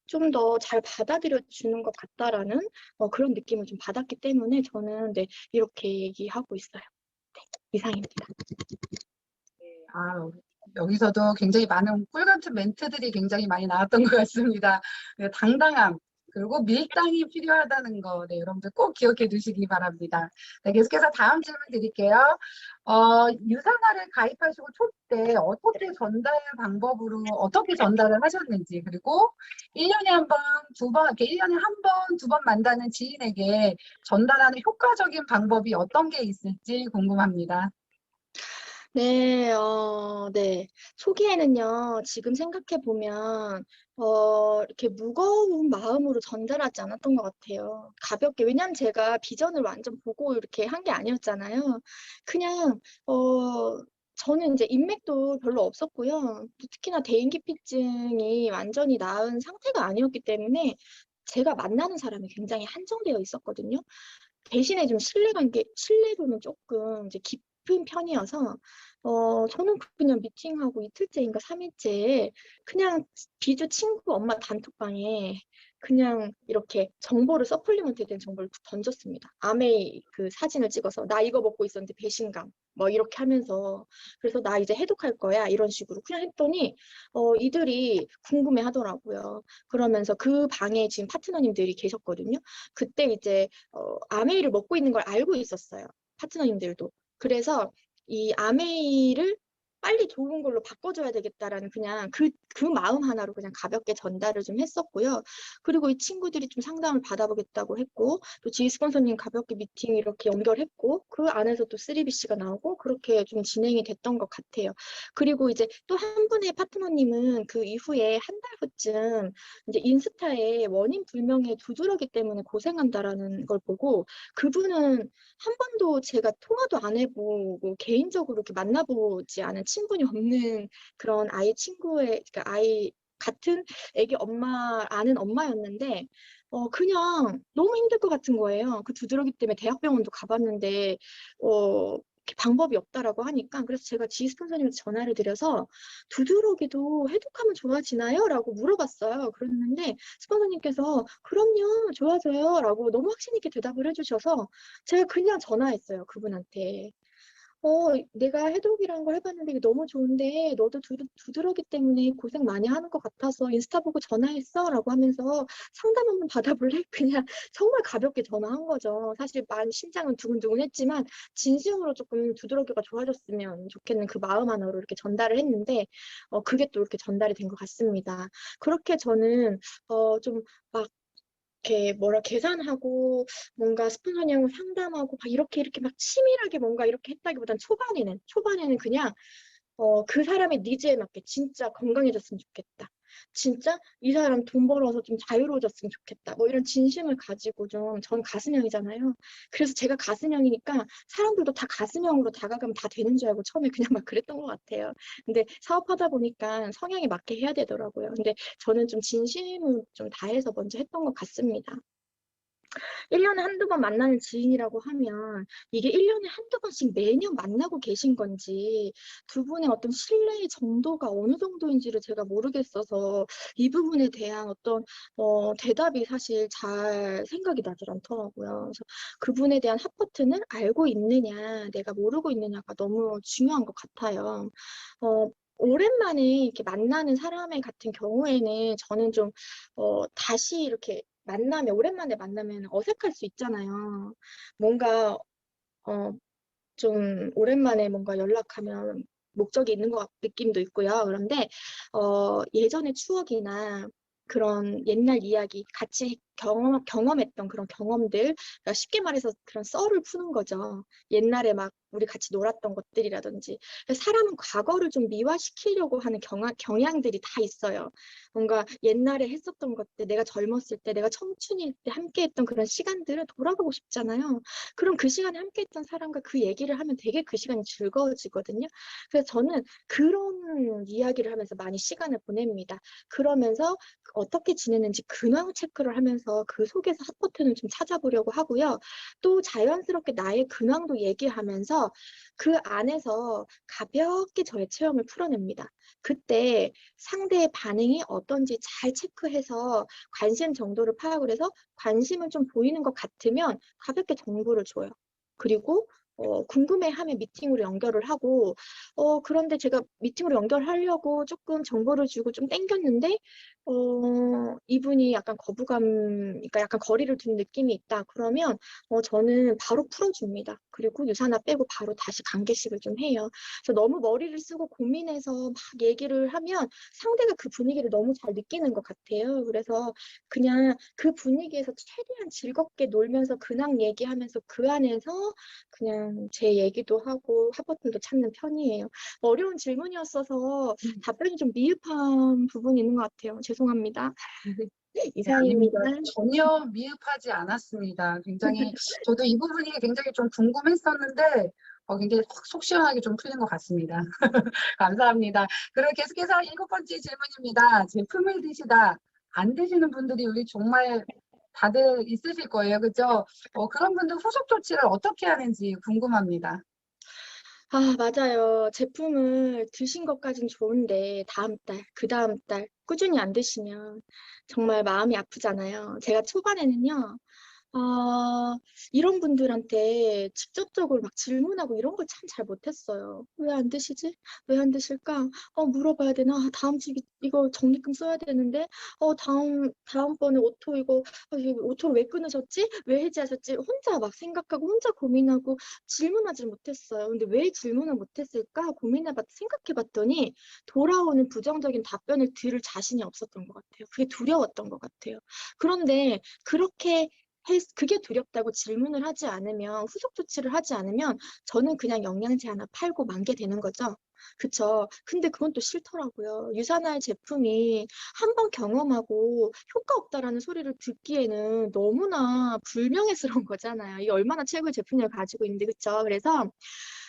좀 더 잘 받아들여 주는 것 같다라는 그런 느낌을 좀 받았기 때문에 저는 네, 이렇게 얘기하고 있어요. 네, 이상입니다. 아, 여기서도 굉장히 많은 꿀 같은 멘트들이 굉장히 많이 나왔던 것 같습니다. 네, 당당함, 그리고 밀당이 필요하다는 거, 네, 여러분들 꼭 기억해 두시기 바랍니다. 네, 계속해서 다음 질문 드릴게요. 유산화를 가입하시고 초때 어떻게 전달 방법으로 어떻게 전달을 하셨는지, 그리고 1년에 한 번, 두 번, 이렇게 1년에 한 번, 두 번 만나는 지인에게 전달하는 효과적인 방법이 어떤 게 있을지 궁금합니다. 네, 네. 초기에는요, 지금 생각해보면, 이렇게 무거운 마음으로 전달하지 않았던 것 같아요. 가볍게. 왜냐면 제가 비전을 완전 보고 이렇게 한 게 아니었잖아요. 그냥, 저는 이제 인맥도 별로 없었고요. 또 특히나 대인기피증이 완전히 나은 상태가 아니었기 때문에 제가 만나는 사람이 굉장히 한정되어 있었거든요. 대신에 좀 신뢰도는 조금 이제 깊은 편이어서, 저는 그냥 미팅하고 이틀째인가 3일째에 그냥 비주 친구 엄마 단톡방에 그냥 이렇게 정보를 서플리먼트에 대한 정보를 툭 던졌습니다. 아메이 그 사진을 찍어서 나 이거 먹고 있었는데 배신감 뭐 이렇게 하면서 그래서 나 이제 해독할 거야 이런 식으로 그냥 했더니 이들이 궁금해 하더라고요. 그러면서 그 방에 지금 파트너님들이 계셨거든요. 그때 이제 아메이를 먹고 있는 걸 알고 있었어요. 파트너님들도. 그래서 이 아메이를 빨리 좋은 걸로 바꿔줘야 되겠다라는 그냥 그 마음 하나로 그냥 가볍게 전달을 좀 했었고요. 그리고 이 친구들이 좀 상담을 받아보겠다고 했고, 또 지휘 스폰서님 가볍게 미팅 이렇게 연결했고, 그 안에서 또 3BC가 나오고, 그렇게 좀 진행이 됐던 것 같아요. 그리고 이제 또 한 분의 파트너님은 그 이후에 한 달 후쯤 이제 인스타에 원인 불명의 두드러기 때문에 고생한다라는 걸 보고, 그분은 한 번도 제가 통화도 안 해보고 개인적으로 이렇게 만나보지 않은 친분이 없는 그런 아이 친구의 그러니까 아이 같은 애기 엄마 아는 엄마였는데 그냥 너무 힘들 것 같은 거예요. 그 두드러기 때문에 대학병원도 가봤는데 이렇게 방법이 없다라고 하니까 그래서 제가 지휘 스폰서님한테 전화를 드려서 두드러기도 해독하면 좋아지나요? 라고 물어봤어요. 그랬는데 스폰서님께서 그럼요 좋아져요 라고 너무 확신 있게 대답을 해주셔서 제가 그냥 전화했어요 그분한테. 내가 해독이라는 걸 해봤는데 이게 너무 좋은데 너도 두드러기 때문에 고생 많이 하는 것 같아서 인스타 보고 전화했어 라고 하면서 상담 한번 받아볼래? 그냥 정말 가볍게 전화한 거죠. 사실 심장은 두근두근 했지만 진심으로 조금 두드러기가 좋아졌으면 좋겠는 그 마음 하나로 이렇게 전달을 했는데 그게 또 이렇게 전달이 된 것 같습니다. 그렇게 저는 좀 막 이렇게 계산하고 뭔가 스폰서님하고 상담하고 막 이렇게 막 치밀하게 뭔가 이렇게 했다기보단 초반에는 그냥 그 사람의 니즈에 맞게 진짜 건강해졌으면 좋겠다. 진짜 이 사람 돈 벌어서 좀 자유로워졌으면 좋겠다. 뭐 이런 진심을 가지고 전 가슴형이잖아요. 그래서 제가 가슴형이니까 사람들도 다 가슴형으로 다가가면 다 되는 줄 알고 처음에 그냥 막 그랬던 것 같아요. 근데 사업하다 보니까 성향에 맞게 해야 되더라고요. 근데 저는 좀 진심을 좀 다해서 먼저 했던 것 같습니다. 1년에 한두 번 만나는 지인이라고 하면 이게 1년에 한두 번씩 매년 만나고 계신 건지 두 분의 어떤 신뢰의 정도가 어느 정도인지를 제가 모르겠어서 이 부분에 대한 어떤 대답이 사실 잘 생각이 나질 않더라고요. 그래서 그분에 대한 핫버튼을 알고 있느냐, 내가 모르고 있느냐가 너무 중요한 것 같아요. 오랜만에 이렇게 만나는 사람의 같은 경우에는 저는 좀 다시 이렇게 오랜만에 만나면 어색할 수 있잖아요. 뭔가, 어, 좀 오랜만에 뭔가 연락하면 목적이 있는 느낌도 있고요. 그런데, 예전의 추억이나 그런 옛날 이야기, 같이 경험했던 그런 경험들, 그러니까 쉽게 말해서 그런 썰을 푸는 거죠. 옛날에 막 우리 같이 놀았던 것들이라든지. 사람은 과거를 좀 미화시키려고 하는 경향들이 다 있어요. 뭔가 옛날에 했었던 것들, 내가 젊었을 때, 내가 청춘일 때 함께 했던 그런 시간들을 돌아가고 싶잖아요. 그럼 그 시간에 함께 했던 사람과 그 얘기를 하면 되게 그 시간이 즐거워지거든요. 그래서 저는 그런 이야기를 하면서 많이 시간을 보냅니다. 그러면서 어떻게 지내는지 근황 체크를 하면서 그 속에서 핫버튼을 좀 찾아보려고 하고요. 또 자연스럽게 나의 근황도 얘기하면서 그 안에서 가볍게 저의 체험을 풀어냅니다. 그때 상대의 반응이 어떤지 잘 체크해서 관심 정도를 파악을 해서 관심을 좀 보이는 것 같으면 가볍게 정보를 줘요. 그리고 궁금해하면 미팅으로 연결을 하고 그런데 제가 미팅으로 연결하려고 조금 정보를 주고 좀 땡겼는데 이분이 약간 그러니까 약간 거리를 둔 느낌이 있다. 그러면 저는 바로 풀어줍니다. 그리고 유산화 빼고 바로 다시 관계식을 좀 해요. 그래서 너무 머리를 쓰고 고민해서 막 얘기를 하면 상대가 그 분위기를 너무 잘 느끼는 것 같아요. 그래서 그냥 그 분위기에서 최대한 즐겁게 놀면서 근황 얘기하면서 그 안에서 그냥 제 얘기도 하고 하버튼도 찾는 편이에요. 어려운 질문이었어서 답변이 좀 미흡한 부분이 있는 것 같아요. 죄송합니다. 네, 아닙니다. 이상입니다. 전혀 미흡하지 않았습니다. 굉장히, 저도 이 부분이 굉장히 좀 궁금했었는데, 굉장히 속 시원하게 좀 풀린 것 같습니다. 감사합니다. 그리고 계속해서 7번째 질문입니다. 제품을 드시다 안 드시는 분들이 우리 정말 다들 있으실 거예요. 그죠? 그런 분들 후속 조치를 어떻게 하는지 궁금합니다. 맞아요. 제품을 드신 것까진 좋은데 다음 달, 그 다음 달 꾸준히 안 드시면 정말 마음이 아프잖아요. 제가 초반에는요. 아, 이런 분들한테 직접적으로 막 질문하고 이런 걸 참 잘 못했어요. 왜 안 드시지? 왜 안 드실까? 물어봐야 되나? 다음 주 이거 적립금 써야 되는데, 다음번에 이거 오토를 왜 끊으셨지? 왜 해지하셨지? 혼자 막 생각하고, 혼자 고민하고, 질문하지 못했어요. 근데 왜 질문을 못했을까? 생각해봤더니, 돌아오는 부정적인 답변을 들을 자신이 없었던 것 같아요. 그게 두려웠던 것 같아요. 그런데, 그게 두렵다고 질문을 하지 않으면, 후속 조치를 하지 않으면, 저는 그냥 영양제 하나 팔고 만 게 되는 거죠. 그쵸. 근데 그건 또 싫더라고요. 유산할 제품이 한 번 경험하고 효과 없다라는 소리를 듣기에는 너무나 불명예스러운 거잖아요. 이게 얼마나 최고의 제품력을 가지고 있는데, 그쵸. 그래서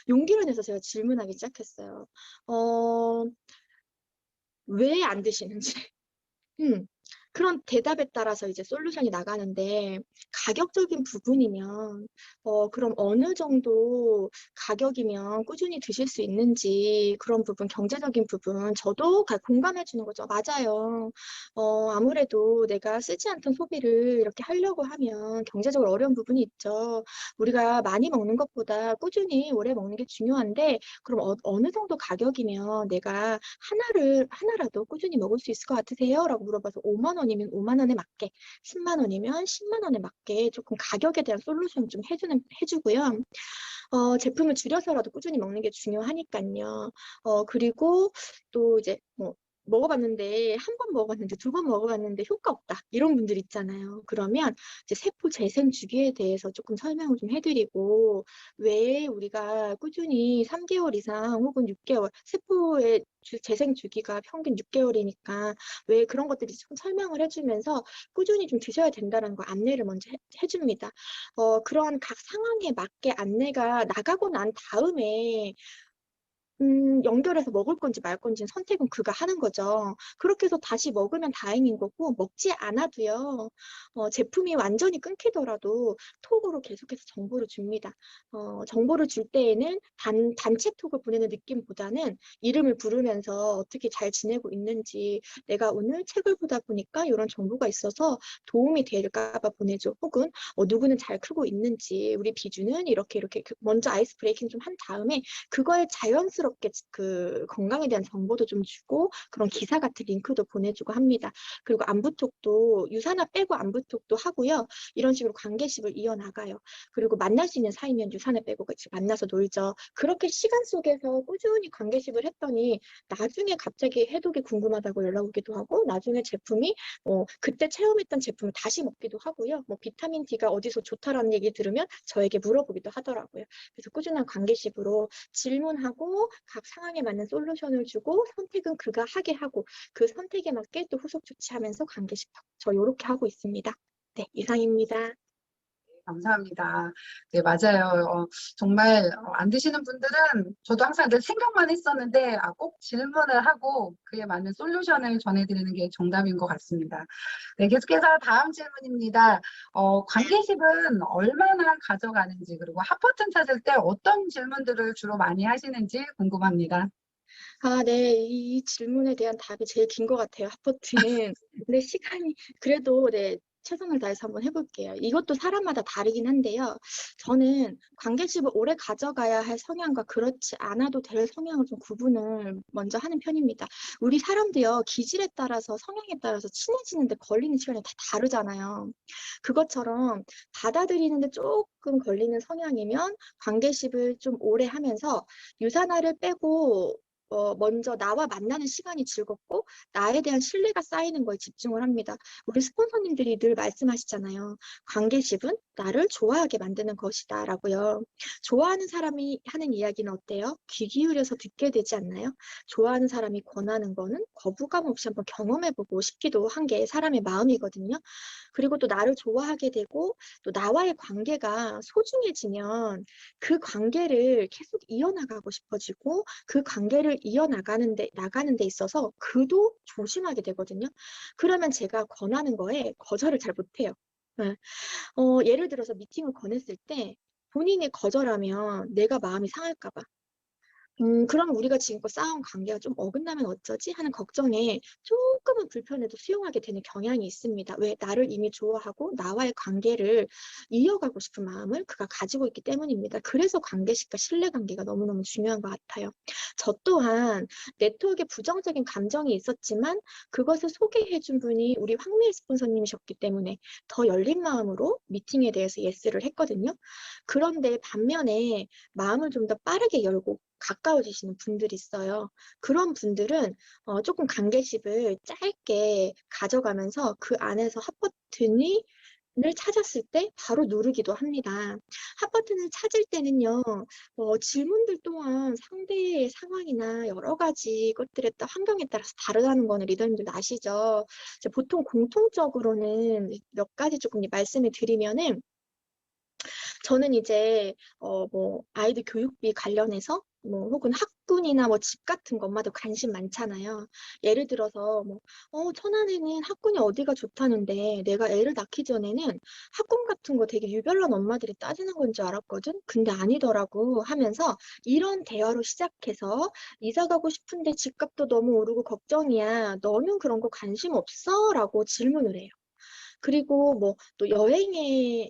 용기를 내서 제가 질문하기 시작했어요. 왜 안 드시는지. 음. 그런 대답에 따라서 이제 솔루션이 나가는데 가격적인 부분이면 그럼 어느 정도 가격이면 꾸준히 드실 수 있는지 그런 부분, 경제적인 부분 저도 공감해 주는 거죠. 맞아요. 아무래도 내가 쓰지 않던 소비를 이렇게 하려고 하면 경제적으로 어려운 부분이 있죠. 우리가 많이 먹는 것보다 꾸준히 오래 먹는 게 중요한데 그럼 어느 정도 가격이면 내가 하나라도 꾸준히 먹을 수 있을 것 같으세요? 라고 물어봐서 5만 원이면 5만 원에 맞게, 10만 원이면 10만 원에 맞게 조금 가격에 대한 솔루션 좀 해주고요. 제품을 줄여서라도 꾸준히 먹는 게 중요하니까요. 그리고 또 이제 뭐 먹어봤는데 한 번 먹어봤는데 두 번 먹어봤는데 효과 없다 이런 분들 있잖아요. 그러면 이제 세포 재생 주기에 대해서 조금 설명을 좀 해드리고 왜 우리가 꾸준히 3개월 이상 혹은 6개월 세포의 재생 주기가 평균 6개월이니까 왜 그런 것들이 좀 설명을 해주면서 꾸준히 좀 드셔야 된다는 거 안내를 먼저 해줍니다. 그러한 각 상황에 맞게 안내가 나가고 난 다음에 연결해서 먹을 건지 말 건지 선택은 그가 하는 거죠. 그렇게 해서 다시 먹으면 다행인 거고, 먹지 않아도요, 제품이 완전히 끊기더라도 톡으로 계속해서 정보를 줍니다. 정보를 줄 때에는 단체 톡을 보내는 느낌보다는 이름을 부르면서 어떻게 잘 지내고 있는지, 내가 오늘 책을 보다 보니까 이런 정보가 있어서 도움이 될까 봐 보내줘. 혹은 누구는 잘 크고 있는지, 우리 비주는 이렇게 먼저 아이스 브레이킹 좀 한 다음에 그거에 자연스럽게 그 건강에 대한 정보도 좀 주고 그런 기사 같은 링크도 보내주고 합니다. 그리고 안부톡도 유산화 빼고 안부톡도 하고요. 이런 식으로 관계식을 이어나가요. 그리고 만날 수 있는 사이면 유산화 빼고 같이 만나서 놀죠. 그렇게 시간 속에서 꾸준히 관계식을 했더니 나중에 갑자기 해독이 궁금하다고 연락 오기도 하고 나중에 제품이 그때 체험했던 제품을 다시 먹기도 하고요. 뭐 비타민 D가 어디서 좋다라는 얘기 들으면 저에게 물어보기도 하더라고요. 그래서 꾸준한 관계식으로 질문하고 각 상황에 맞는 솔루션을 주고 선택은 그가 하게 하고 그 선택에 맞게 또 후속 조치하면서 관계식하고 저 이렇게 하고 있습니다. 네, 이상입니다. 감사합니다. 네, 맞아요. 정말 안 드시는 분들은 저도 항상 늘 생각만 했었는데 꼭 질문을 하고 그에 맞는 솔루션을 전해드리는 게 정답인 것 같습니다. 네, 계속해서 다음 질문입니다. 관계식은 얼마나 가져가는지 그리고 핫버튼 찾을 때 어떤 질문들을 주로 많이 하시는지 궁금합니다. 아, 네. 이 질문에 대한 답이 제일 긴 것 같아요. 핫포트는. 근데 시간이 그래도 네. 최선을 다해서 한번 해볼게요. 이것도 사람마다 다르긴 한데요. 저는 관계식을 오래 가져가야 할 성향과 그렇지 않아도 될 성향을 좀 구분을 먼저 하는 편입니다. 우리 사람도요, 기질에 따라서 성향에 따라서 친해지는데 걸리는 시간이 다 다르잖아요. 그것처럼 받아들이는데 조금 걸리는 성향이면 관계식을 좀 오래 하면서 유산화를 빼고 먼저 나와 만나는 시간이 즐겁고 나에 대한 신뢰가 쌓이는 거에 집중을 합니다. 우리 스폰서님들이 늘 말씀하시잖아요. 관계식은 나를 좋아하게 만드는 것이다 라고요. 좋아하는 사람이 하는 이야기는 어때요? 귀 기울여서 듣게 되지 않나요? 좋아하는 사람이 권하는 거는 거부감 없이 한번 경험해보고 싶기도 한 게 사람의 마음이거든요. 그리고 또 나를 좋아하게 되고 또 나와의 관계가 소중해지면 그 관계를 계속 이어나가고 싶어지고 그 관계를 나가는 데 있어서 그도 조심하게 되거든요. 그러면 제가 권하는 거에 거절을 잘 못해요. 네. 예를 들어서 미팅을 권했을 때 본인이 거절하면 내가 마음이 상할까 봐. 그럼 우리가 지금껏 쌓아온 관계가 좀 어긋나면 어쩌지? 하는 걱정에 조금은 불편해도 수용하게 되는 경향이 있습니다. 왜? 나를 이미 좋아하고 나와의 관계를 이어가고 싶은 마음을 그가 가지고 있기 때문입니다. 그래서 관계식과 신뢰관계가 너무너무 중요한 것 같아요. 저 또한 네트워크에 부정적인 감정이 있었지만 그것을 소개해준 분이 우리 황미애 스폰서님이셨기 때문에 더 열린 마음으로 미팅에 대해서 예스를 했거든요. 그런데 반면에 마음을 좀 더 빠르게 열고 가까워지시는 분들이 있어요. 그런 분들은 조금 관계식을 짧게 가져가면서 그 안에서 핫버튼을 찾았을 때 바로 누르기도 합니다. 핫버튼을 찾을 때는요, 질문들 또한 상대의 상황이나 여러 가지 것들에 따라 환경에 따라서 다르다는 거는 리더님들도 아시죠? 이제 보통 공통적으로는 몇 가지 조금 말씀을 드리면은 저는 이제 뭐 아이들 교육비 관련해서 뭐 혹은 학군이나 뭐 집 같은 거 엄마도 관심 많잖아요. 예를 들어서 뭐 천안에는 학군이 어디가 좋다는데 내가 애를 낳기 전에는 학군 같은 거 되게 유별난 엄마들이 따지는 건 줄 알았거든. 근데 아니더라고 하면서 이런 대화로 시작해서 이사 가고 싶은데 집값도 너무 오르고 걱정이야. 너는 그런 거 관심 없어? 라고 질문을 해요. 그리고 뭐 또 여행에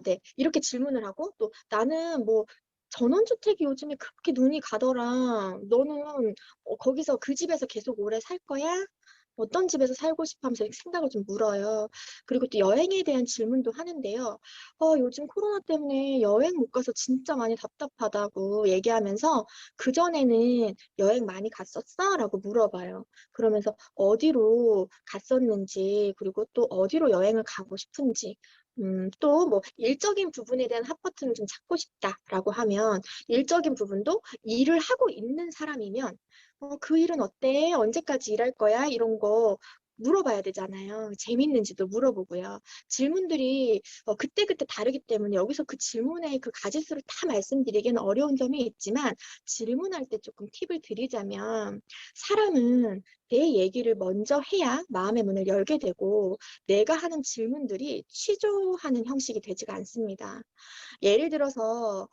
네. 이렇게 질문을 하고 또 나는 뭐 전원주택이 요즘에 그렇게 눈이 가더라. 너는 거기서 그 집에서 계속 오래 살 거야? 어떤 집에서 살고 싶어 하면서 생각을 좀 물어요. 그리고 또 여행에 대한 질문도 하는데요. 요즘 코로나 때문에 여행 못 가서 진짜 많이 답답하다고 얘기하면서 그전에는 여행 많이 갔었어? 라고 물어봐요. 그러면서 어디로 갔었는지, 그리고 또 어디로 여행을 가고 싶은지, 또 뭐 일적인 부분에 대한 핫버튼을 좀 찾고 싶다라고 하면 일적인 부분도 일을 하고 있는 사람이면 그 일은 어때? 언제까지 일할 거야? 이런 거 물어봐야 되잖아요. 재밌는지도 물어보고요. 질문들이 그때그때 다르기 때문에 여기서 그 질문의 그 가짓수를 다 말씀드리기는 어려운 점이 있지만 질문할 때 조금 팁을 드리자면 사람은 내 얘기를 먼저 해야 마음의 문을 열게 되고 내가 하는 질문들이 취조하는 형식이 되지가 않습니다. 예를 들어서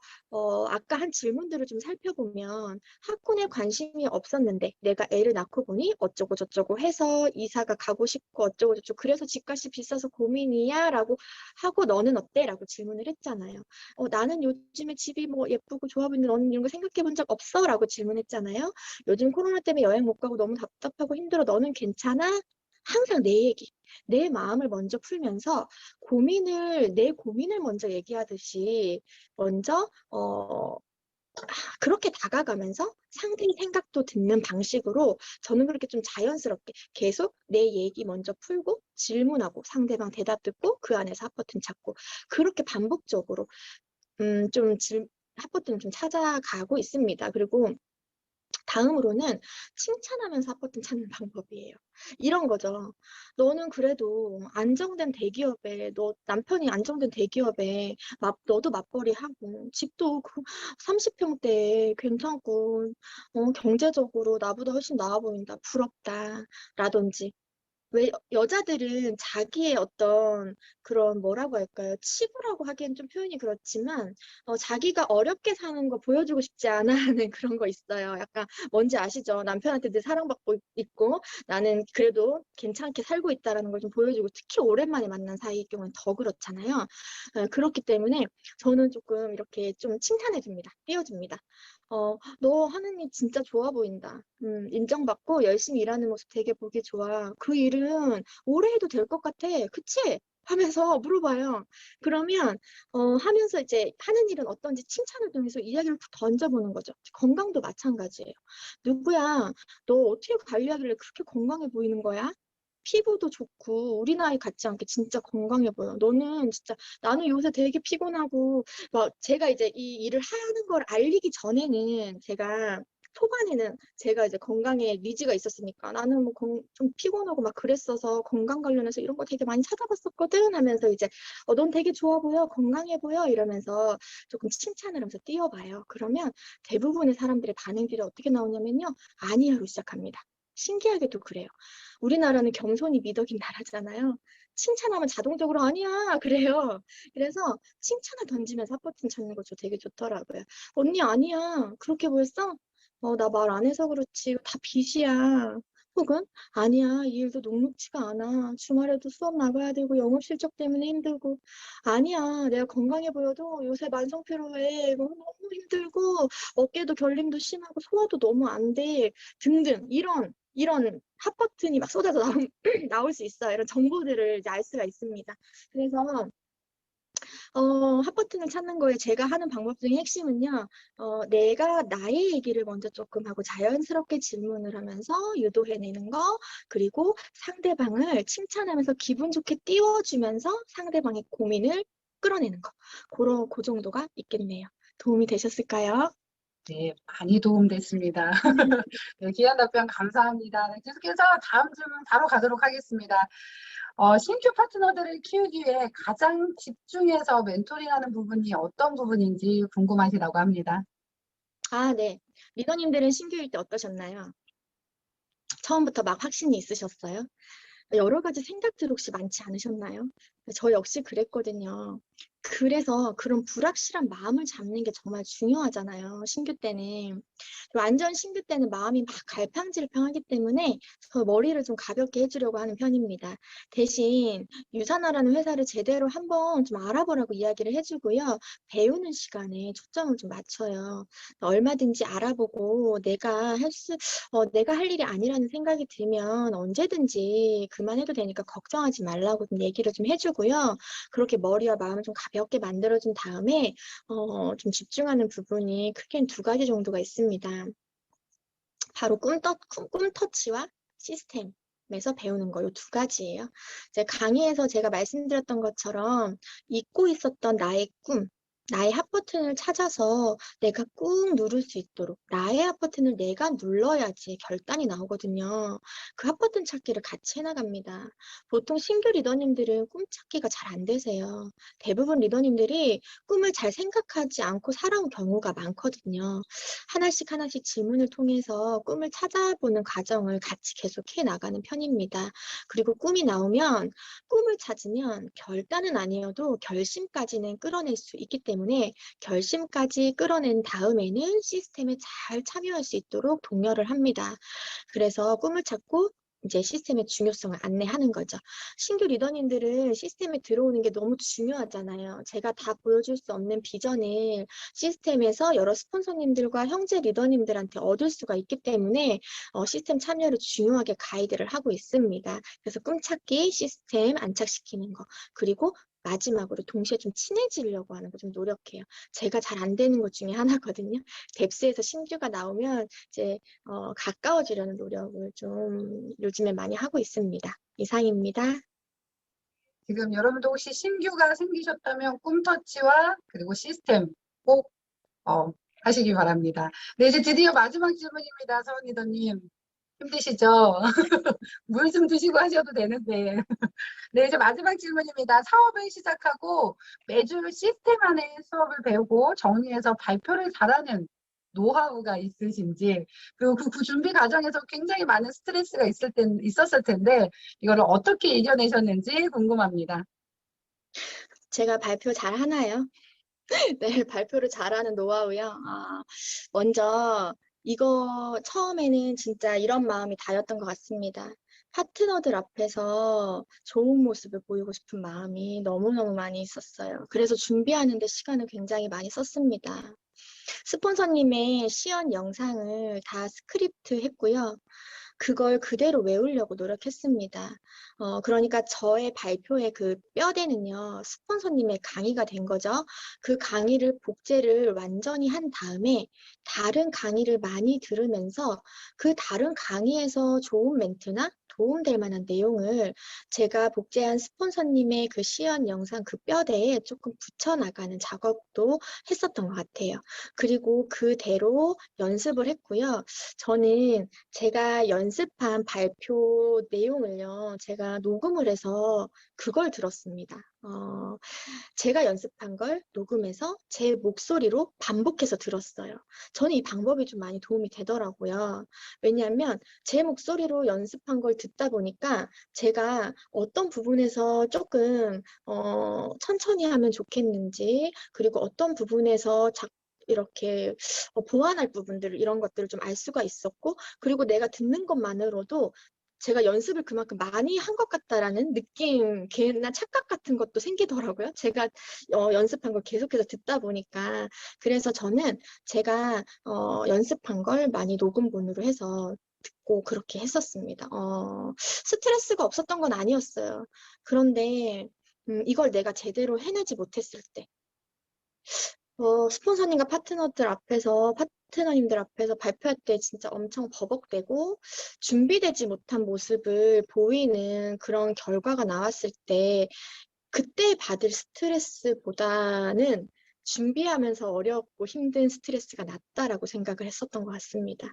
아까 한 질문들을 좀 살펴보면 학군에 관심이 없었는데 내가 애를 낳고 보니 어쩌고 저쩌고 해서 이사가 가고 싶고 어쩌고 저쩌고 그래서 집값이 비싸서 고민이야? 라고 하고 너는 어때? 라고 질문을 했잖아요. 나는 요즘에 집이 뭐 예쁘고 좋아 보이는데 너는 이런 거 생각해 본 적 없어? 라고 질문했잖아요. 요즘 코로나 때문에 여행 못 가고 너무 답답하고 힘들어. 너는 괜찮아? 항상 내 얘기, 내 마음을 먼저 풀면서 내 고민을 먼저 얘기하듯이 먼저 그렇게 다가가면서 상대의 생각도 듣는 방식으로 저는 그렇게 좀 자연스럽게 계속 내 얘기 먼저 풀고 질문하고 상대방 대답 듣고 그 안에서 핫버튼 찾고 그렇게 반복적으로 좀 핫버튼을 좀 찾아가고 있습니다. 그리고 다음으로는 칭찬하면서 핫버튼 찾는 방법이에요. 이런 거죠. 너는 그래도 안정된 대기업에, 너 남편이 안정된 대기업에 너도 맞벌이 하고 집도 30평대에 괜찮고 경제적으로 나보다 훨씬 나아 보인다. 부럽다. 라든지 왜 여자들은 자기의 어떤 그런 뭐라고 할까요? 치부라고 하기엔 좀 표현이 그렇지만 자기가 어렵게 사는 거 보여주고 싶지 않아 하는 그런 거 있어요. 약간 뭔지 아시죠? 남편한테 늘 사랑받고 있고 나는 그래도 괜찮게 살고 있다라는 걸 좀 보여주고 특히 오랜만에 만난 사이일 경우는 더 그렇잖아요. 그렇기 때문에 저는 조금 이렇게 좀 칭찬해 줍니다. 띄워줍니다. 너 하는 일 진짜 좋아 보인다. 인정받고 열심히 일하는 모습 되게 보기 좋아. 그 일은 오래 해도 될 것 같아. 그치? 하면서 물어봐요. 그러면 하면서 이제 하는 일은 어떤지 칭찬을 통해서 이야기를 툭 던져보는 거죠. 건강도 마찬가지예요. 누구야? 너 어떻게 관리하길래 그렇게 건강해 보이는 거야? 피부도 좋고 우리 나이 같지 않게 진짜 건강해 보여. 너는 진짜 나는 요새 되게 피곤하고 막 제가 이제 이 일을 하는 걸 알리기 전에는 초반에는 제가 이제 건강에 니즈가 있었으니까 나는 뭐 좀 피곤하고 막 그랬어서 건강 관련해서 이런 거 되게 많이 찾아봤었거든 하면서 이제 넌 되게 좋아 보여 건강해 보여 이러면서 조금 칭찬을 하면서 띄워봐요. 그러면 대부분의 사람들의 반응들이 어떻게 나오냐면요. 아니야로 시작합니다. 신기하게도 그래요. 우리나라는 겸손이 미덕인 나라잖아요. 칭찬하면 자동적으로 아니야 그래요. 그래서 칭찬을 던지면서 핫버튼 찾는 거 저 되게 좋더라고요. 언니 아니야 그렇게 보였어? 나 말 안 해서 그렇지 다 빚이야. 혹은 아니야 이 일도 녹록지가 않아. 주말에도 수업 나가야 되고 영업 실적 때문에 힘들고 아니야 내가 건강해 보여도 요새 만성 피로에 너무 힘들고 어깨도 결림도 심하고 소화도 너무 안 돼. 등등 이런 핫버튼이 막 쏟아져 나올 수 있어요. 이런 정보들을 이제 알 수가 있습니다. 그래서 핫버튼을 찾는 거에 제가 하는 방법 중에 핵심은요. 내가 나의 얘기를 먼저 조금 하고 자연스럽게 질문을 하면서 유도해내는 거, 그리고 상대방을 칭찬하면서 기분 좋게 띄워주면서 상대방의 고민을 끌어내는 거. 그 정도가 있겠네요. 도움이 되셨을까요? 네, 많이 도움됐습니다. 네, 귀한 답변 감사합니다. 네, 계속해서 다음 질문 바로 가도록 하겠습니다. 신규 파트너들을 키우기 위해 가장 집중해서 멘토링하는 부분이 어떤 부분인지 궁금하시다고 합니다. 네. 리더님들은 신규일 때 어떠셨나요? 처음부터 막 확신이 있으셨어요? 여러 가지 생각들 혹시 많지 않으셨나요? 저 역시 그랬거든요. 그래서 그런 불확실한 마음을 잡는 게 정말 중요하잖아요. 신규 때는. 완전 신규 때는 마음이 막 갈팡질팡하기 때문에 저 머리를 좀 가볍게 해주려고 하는 편입니다. 대신 유산화라는 회사를 제대로 한번 좀 알아보라고 이야기를 해주고요. 배우는 시간에 초점을 좀 맞춰요. 얼마든지 알아보고 내가 할 일이 아니라는 생각이 들면 언제든지 그만해도 되니까 걱정하지 말라고 좀 얘기를 좀 해주고요. 그렇게 머리와 마음을 좀 가볍게 만들어준 다음에 좀 집중하는 부분이 크게는 두 가지 정도가 있습니다. 바로 꿈터치와 시스템에서 배우는 거, 이 두 가지예요. 이제 강의에서 제가 말씀드렸던 것처럼 잊고 있었던 나의 꿈, 나의 핫버튼을 찾아서 내가 꾹 누를 수 있도록 나의 핫버튼을 내가 눌러야지 결단이 나오거든요. 그 핫버튼 찾기를 같이 해나갑니다. 보통 신규 리더님들은 꿈 찾기가 잘 안 되세요. 대부분 리더님들이 꿈을 잘 생각하지 않고 살아온 경우가 많거든요. 하나씩 하나씩 질문을 통해서 꿈을 찾아보는 과정을 같이 계속해 나가는 편입니다. 그리고 꿈이 나오면 꿈을 찾으면 결단은 아니어도 결심까지는 끌어낼 수 있기 때문에 결심까지 끌어낸 다음에는 시스템에 잘 참여할 수 있도록 독려를 합니다. 그래서 꿈을 찾고 이제 시스템의 중요성을 안내하는 거죠. 신규 리더님들은 시스템에 들어오는 게 너무 중요하잖아요. 제가 다 보여줄 수 없는 비전을 시스템에서 여러 스폰서님들과 형제 리더님들한테 얻을 수가 있기 때문에 시스템 참여를 중요하게 가이드를 하고 있습니다. 그래서 꿈찾기, 시스템 안착시키는 거, 그리고 마지막으로 동시에 좀 친해지려고 하는 거 좀 노력해요. 제가 잘 안 되는 것 중에 하나거든요. 뎁스에서 신규가 나오면 이제 가까워지려는 노력을 좀 요즘에 많이 하고 있습니다. 이상입니다. 지금 여러분도 혹시 신규가 생기셨다면 꿈터치와 그리고 시스템 꼭 하시기 바랍니다. 네, 이제 드디어 마지막 질문입니다. 서원 리더님. 힘드시죠? 물 좀 드시고 하셔도 되는데. 네, 이제 마지막 질문입니다. 사업을 시작하고 매주 시스템 안에 수업을 배우고 정리해서 발표를 잘하는 노하우가 있으신지, 그리고 그 준비 과정에서 굉장히 많은 스트레스가 있었을 텐데, 이거를 어떻게 이겨내셨는지 궁금합니다. 제가 발표 잘 하나요? 네, 발표를 잘하는 노하우요. 먼저 이거 처음에는 진짜 이런 마음이 다였던 것 같습니다. 파트너들 앞에서 좋은 모습을 보이고 싶은 마음이 너무너무 많이 있었어요. 그래서 준비하는 데 시간을 굉장히 많이 썼습니다. 스폰서님의 시연 영상을 다 스크립트 했고요. 그걸 그대로 외우려고 노력했습니다. 그러니까 저의 발표의 그 뼈대는요, 스폰서님의 강의가 된 거죠. 그 강의를 복제를 완전히 한 다음에 다른 강의를 많이 들으면서 그 다른 강의에서 좋은 멘트나 도움될 만한 내용을 제가 복제한 스폰서님의 그 시연 영상 그 뼈대에 조금 붙여나가는 작업도 했었던 것 같아요. 그리고 그대로 연습을 했고요. 저는 제가 연습한 발표 내용을요, 제가 녹음을 해서 그걸 들었습니다. 제가 연습한 걸 녹음해서 제 목소리로 반복해서 들었어요. 저는 이 방법이 좀 많이 도움이 되더라고요. 왜냐하면 제 목소리로 연습한 걸 듣다 보니까 제가 어떤 부분에서 조금 천천히 하면 좋겠는지, 그리고 어떤 부분에서 이렇게 보완할 부분들 이런 것들을 좀 알 수가 있었고, 그리고 내가 듣는 것만으로도 제가 연습을 그만큼 많이 한 것 같다라는 느낌, 개나 착각 같은 것도 생기더라고요. 제가 연습한 걸 계속해서 듣다 보니까. 그래서 저는 제가 연습한 걸 많이 녹음본으로 해서 듣고 그렇게 했었습니다. 스트레스가 없었던 건 아니었어요. 그런데 이걸 내가 제대로 해내지 못했을 때 스폰서님과 파트너님들 앞에서 발표할 때 진짜 엄청 버벅대고 준비되지 못한 모습을 보이는 그런 결과가 나왔을 때 그때 받을 스트레스보다는 준비하면서 어렵고 힘든 스트레스가 낫다라고 생각을 했었던 것 같습니다.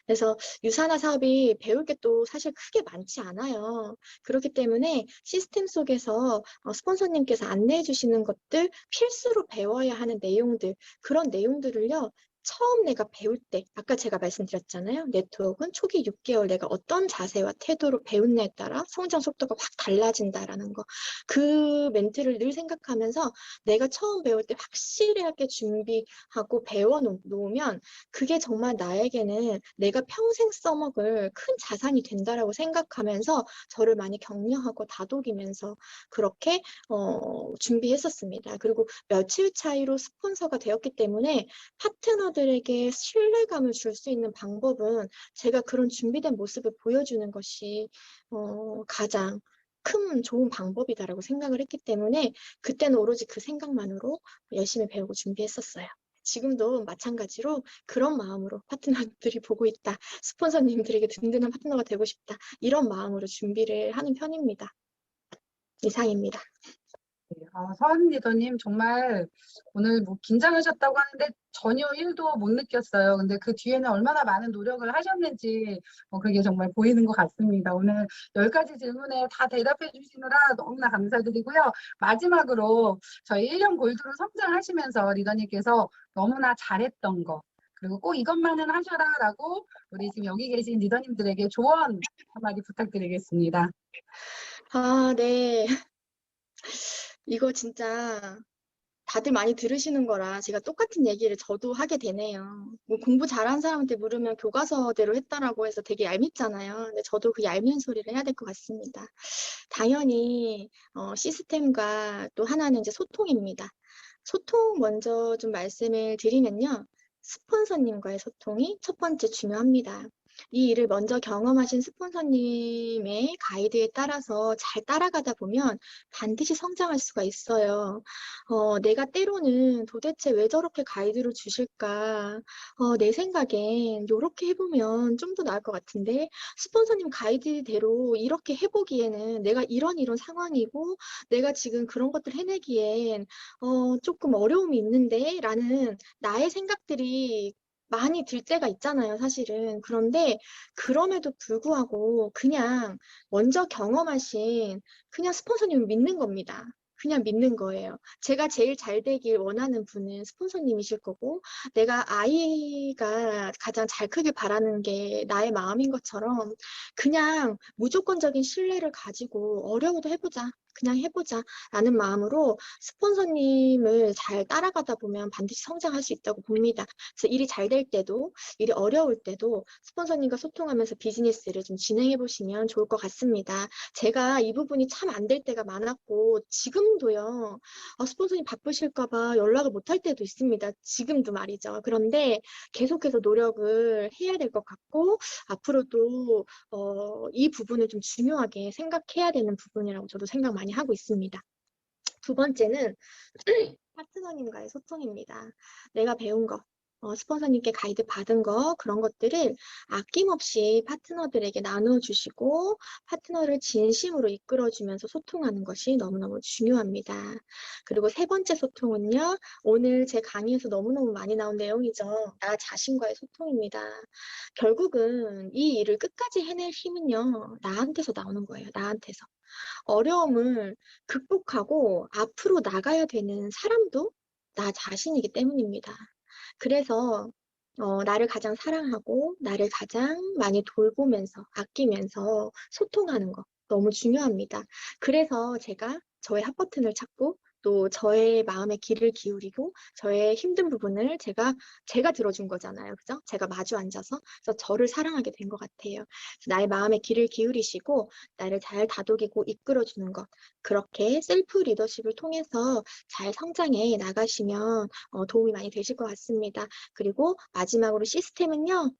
그래서 유산화 사업이 배울 게 또 사실 크게 많지 않아요. 그렇기 때문에 시스템 속에서 스폰서님께서 안내해 주시는 것들, 필수로 배워야 하는 내용들, 그런 내용들을요, 처음 내가 배울 때, 아까 제가 말씀드렸잖아요. 네트워크는 초기 6개월 내가 어떤 자세와 태도로 배우냐에 따라 성장 속도가 확 달라진다라는 거. 그 멘트를 늘 생각하면서 내가 처음 배울 때 확실하게 준비하고 배워놓으면 그게 정말 나에게는 내가 평생 써먹을 큰 자산이 된다라고 생각하면서 저를 많이 격려하고 다독이면서 그렇게 준비했었습니다. 그리고 며칠 차이로 스폰서가 되었기 때문에 파트너들에게 신뢰감을 줄 수 있는 방법은 제가 그런 준비된 모습을 보여주는 것이 가장 큰 좋은 방법이다라고 생각을 했기 때문에 그때는 오로지 그 생각만으로 열심히 배우고 준비했었어요. 지금도 마찬가지로 그런 마음으로 파트너들이 보고 있다. 스폰서님들에게 든든한 파트너가 되고 싶다. 이런 마음으로 준비를 하는 편입니다. 이상입니다. 서은 리더님 정말 오늘 뭐 긴장하셨다고 하는데 전혀 1도 못 느꼈어요. 근데 그 뒤에는 얼마나 많은 노력을 하셨는지 그게 정말 보이는 것 같습니다. 오늘 10가지 질문에 다 대답해 주시느라 너무나 감사드리고요. 마지막으로 저희 1년 골드로 성장하시면서 리더님께서 너무나 잘했던 거 그리고 꼭 이것만은 하셔라라고 우리 지금 여기 계신 리더님들에게 조언 한마디 부탁드리겠습니다. 아, 네. 이거 진짜 다들 많이 들으시는 거라 제가 똑같은 얘기를 저도 하게 되네요. 뭐 공부 잘하는 사람한테 물으면 교과서대로 했다라고 해서 되게 얄밉잖아요. 근데 저도 그 얄미운 소리를 해야 될 것 같습니다. 당연히 시스템과 또 하나는 이제 소통입니다. 소통 먼저 좀 말씀을 드리면요. 스폰서님과의 소통이 첫 번째 중요합니다. 이 일을 먼저 경험하신 스폰서님의 가이드에 따라서 잘 따라가다 보면 반드시 성장할 수가 있어요. 내가 때로는 도대체 왜 저렇게 가이드를 주실까? 내 생각엔 이렇게 해보면 좀 더 나을 것 같은데 스폰서님 가이드대로 이렇게 해보기에는 내가 이런 상황이고 내가 지금 그런 것들 해내기엔 조금 어려움이 있는데 라는 나의 생각들이 많이 들 때가 있잖아요, 사실은. 그런데 그럼에도 불구하고 그냥 먼저 경험하신 그냥 스폰서님을 믿는 겁니다. 그냥 믿는 거예요. 제가 제일 잘 되길 원하는 분은 스폰서님이실 거고, 내가 아이가 가장 잘 크길 바라는 게 나의 마음인 것처럼 그냥 무조건적인 신뢰를 가지고 어려워도 해보자. 그냥 해보자. 라는 마음으로 스폰서님을 잘 따라가다 보면 반드시 성장할 수 있다고 봅니다. 그래서 일이 잘 될 때도, 일이 어려울 때도 스폰서님과 소통하면서 비즈니스를 좀 진행해 보시면 좋을 것 같습니다. 제가 이 부분이 참 안 될 때가 많았고, 지금도요, 스폰서님 바쁘실까봐 연락을 못 할 때도 있습니다. 지금도 말이죠. 그런데 계속해서 노력을 해야 될 것 같고, 앞으로도 이 부분을 좀 중요하게 생각해야 되는 부분이라고 저도 생각 많이 하고 있습니다. 두 번째는 파트너님과의 소통입니다. 내가 배운 거, 스폰서님께 가이드 받은 거, 그런 것들을 아낌없이 파트너들에게 나눠주시고 파트너를 진심으로 이끌어주면서 소통하는 것이 너무너무 중요합니다. 그리고 세 번째 소통은요, 오늘 제 강의에서 너무너무 많이 나온 내용이죠. 나 자신과의 소통입니다. 결국은 이 일을 끝까지 해낼 힘은요, 나한테서 나오는 거예요. 나한테서. 어려움을 극복하고 앞으로 나가야 되는 사람도 나 자신이기 때문입니다. 그래서 나를 가장 사랑하고 나를 가장 많이 돌보면서 아끼면서 소통하는 거 너무 중요합니다. 그래서 제가 저의 핫버튼을 찾고 또 저의 마음에 귀를 기울이고 저의 힘든 부분을 제가 들어준 거잖아요. 그죠? 제가 마주 앉아서 그래서 저를 사랑하게 된 것 같아요. 나의 마음에 귀를 기울이시고 나를 잘 다독이고 이끌어주는 것. 그렇게 셀프 리더십을 통해서 잘 성장해 나가시면 도움이 많이 되실 것 같습니다. 그리고 마지막으로 시스템은요,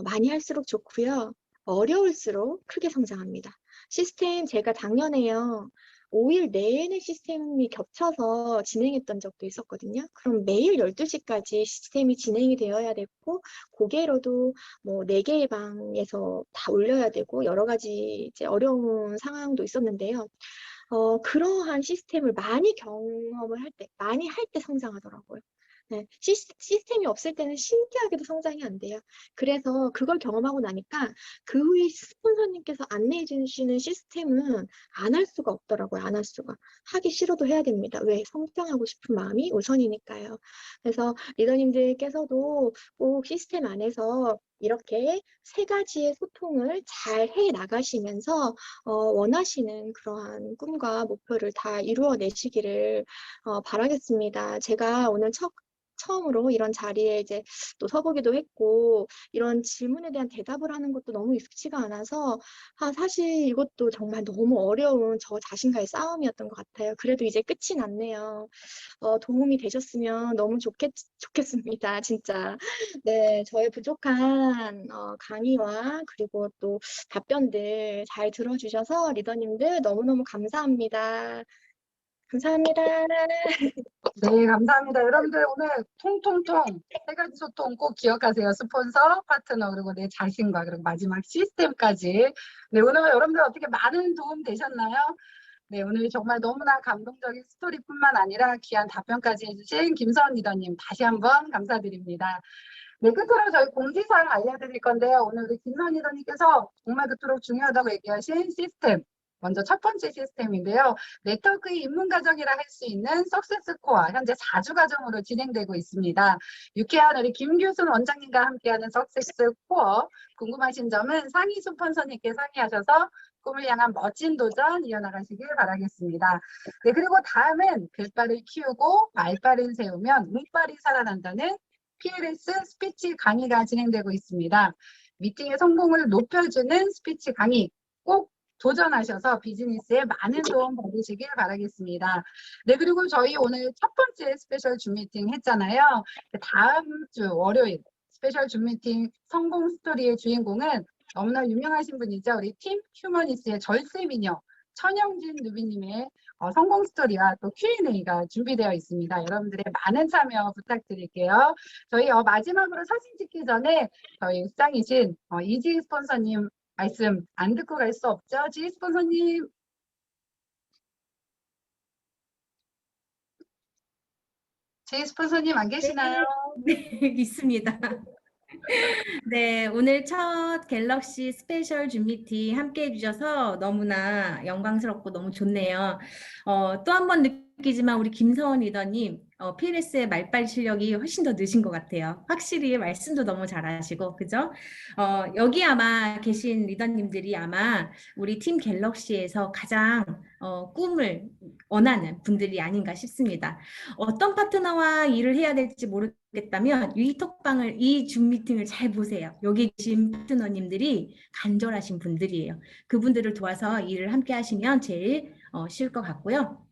많이 할수록 좋고요. 어려울수록 크게 성장합니다. 시스템 제가 작년에요. 5일 내내 시스템이 겹쳐서 진행했던 적도 있었거든요. 그럼 매일 12시까지 시스템이 진행이 되어야 됐고, 고개로도 뭐 4개의 방에서 다 올려야 되고, 여러 가지 이제 어려운 상황도 있었는데요. 그러한 시스템을 많이 경험을 할 때, 많이 할 때 성장하더라고요. 네, 시스템이 없을 때는 신기하게도 성장이 안 돼요. 그래서 그걸 경험하고 나니까 그 후에 스폰서님께서 안내해 주시는 시스템은 안 할 수가 없더라고요. 안 할 수가. 하기 싫어도 해야 됩니다. 왜? 성장하고 싶은 마음이 우선이니까요. 그래서 리더님들께서도 꼭 시스템 안에서 이렇게 세 가지의 소통을 잘 해 나가시면서 원하시는 그러한 꿈과 목표를 다 이루어내시기를 바라겠습니다. 제가 오늘 처음으로 이런 자리에 이제 또 서보기도 했고, 이런 질문에 대한 대답을 하는 것도 너무 익숙치가 않아서, 사실 이것도 정말 너무 어려운 저 자신과의 싸움이었던 것 같아요. 그래도 이제 끝이 났네요. 도움이 되셨으면 너무 좋겠습니다. 진짜. 네, 저의 부족한 강의와 그리고 또 답변들 잘 들어주셔서 리더님들 너무너무 감사합니다. 감사합니다. 네, 감사합니다. 여러분들 오늘 통통통 세 가지 소통 꼭 기억하세요. 스폰서, 파트너, 그리고 내 자신과 그리고 마지막 시스템까지. 네, 오늘 여러분들 어떻게 많은 도움 되셨나요? 네, 오늘 정말 너무나 감동적인 스토리뿐만 아니라 귀한 답변까지 해주신 김서은 리더님 다시 한번 감사드립니다. 네, 끝으로 저희 공지사항 알려드릴 건데요. 오늘 우리 김서은 리더님께서 정말 그토록 중요하다고 얘기하신 시스템. 먼저 첫 번째 시스템인데요. 네트워크의 입문 과정이라 할 수 있는 석세스 코어 현재 4주 과정으로 진행되고 있습니다. 유쾌한 우리 김규순 원장님과 함께하는 석세스 코어 궁금하신 점은 상위 스폰서님께 상의하셔서 꿈을 향한 멋진 도전 이어나가시길 바라겠습니다. 네, 그리고 다음은 글발을 키우고 말발을 세우면 운발이 살아난다는 PLS 스피치 강의가 진행되고 있습니다. 미팅의 성공을 높여주는 스피치 강의 꼭 도전하셔서 비즈니스에 많은 도움 받으시길 바라겠습니다. 네, 그리고 저희 오늘 첫 번째 스페셜 줌 미팅 했잖아요. 다음 주 월요일 스페셜 줌 미팅 성공 스토리의 주인공은 너무나 유명하신 분이죠. 우리 팀 휴머니스의 절세 미녀 천영진 누비님의 성공 스토리와 또 Q&A가 준비되어 있습니다. 여러분들의 많은 참여 부탁드릴게요. 저희 마지막으로 사진 찍기 전에 저희 수장이신 이지 스폰서님 말씀 안 듣고 갈 수 없죠? 지희 스폰서님. 지희 스폰서님 안 계시나요? 네, 있습니다. 네, 오늘 첫 갤럭시 스페셜 줌 미팅 함께 해주셔서 너무나 영광스럽고 너무 좋네요. 또 한 번 느끼지만 우리 김서원 리더님, PLS의 말빨 실력이 훨씬 더 느신 것 같아요. 확실히 말씀도 너무 잘하시고, 그죠? 여기 아마 계신 리더님들이 아마 우리 팀 갤럭시에서 가장 꿈을 원하는 분들이 아닌가 싶습니다. 어떤 파트너와 일을 해야 될지 모르겠다면 이 줌 미팅을 잘 보세요. 여기 계신 파트너님들이 간절하신 분들이에요. 그분들을 도와서 일을 함께 하시면 제일 쉬울 것 같고요.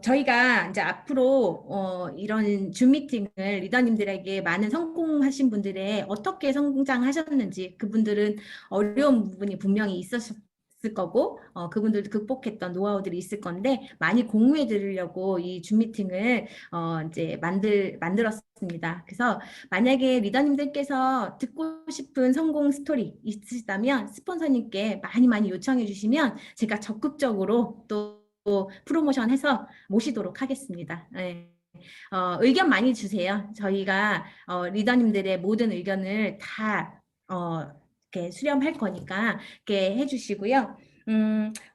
저희가 이제 앞으로 이런 줌 미팅을 리더님들에게 많은 성공하신 분들의 어떻게 성장하셨는지 그분들은 어려운 부분이 분명히 있었을 거고 그분들도 극복했던 노하우들이 있을 건데 많이 공유해 드리려고 이 줌 미팅을 이제 만들었습니다. 그래서 만약에 리더님들께서 듣고 싶은 성공 스토리 있으시다면 스폰서님께 많이 요청해 주시면 제가 적극적으로 또 프로모션해서 모시도록 하겠습니다. 네. 의견 많이 주세요. 저희가 리더님들의 모든 의견을 다 이렇게 수렴할 거니까 이렇게 해주시고요.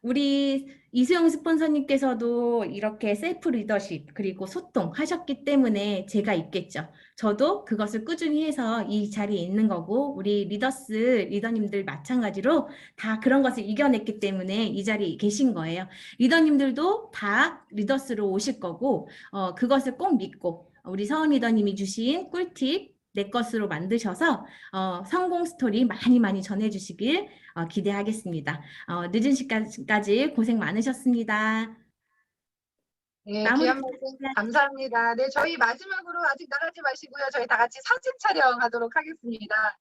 우리 이수영 스폰서님께서도 이렇게 셀프 리더십 그리고 소통 하셨기 때문에 제가 있겠죠. 저도 그것을 꾸준히 해서 이 자리에 있는 거고 우리 리더님들 마찬가지로 다 그런 것을 이겨냈기 때문에 이 자리에 계신 거예요. 리더님들도 다 리더스로 오실 거고 그것을 꼭 믿고 우리 서은 리더님이 주신 꿀팁 내 것으로 만드셔서 성공 스토리 많이 전해주시길 기대하겠습니다. 늦은 시간까지 고생 많으셨습니다. 네, 마무리 귀한 말씀 감사합니다. 네, 저희 마지막으로 아직 나가지 마시고요. 저희 다 같이 사진 촬영하도록 하겠습니다.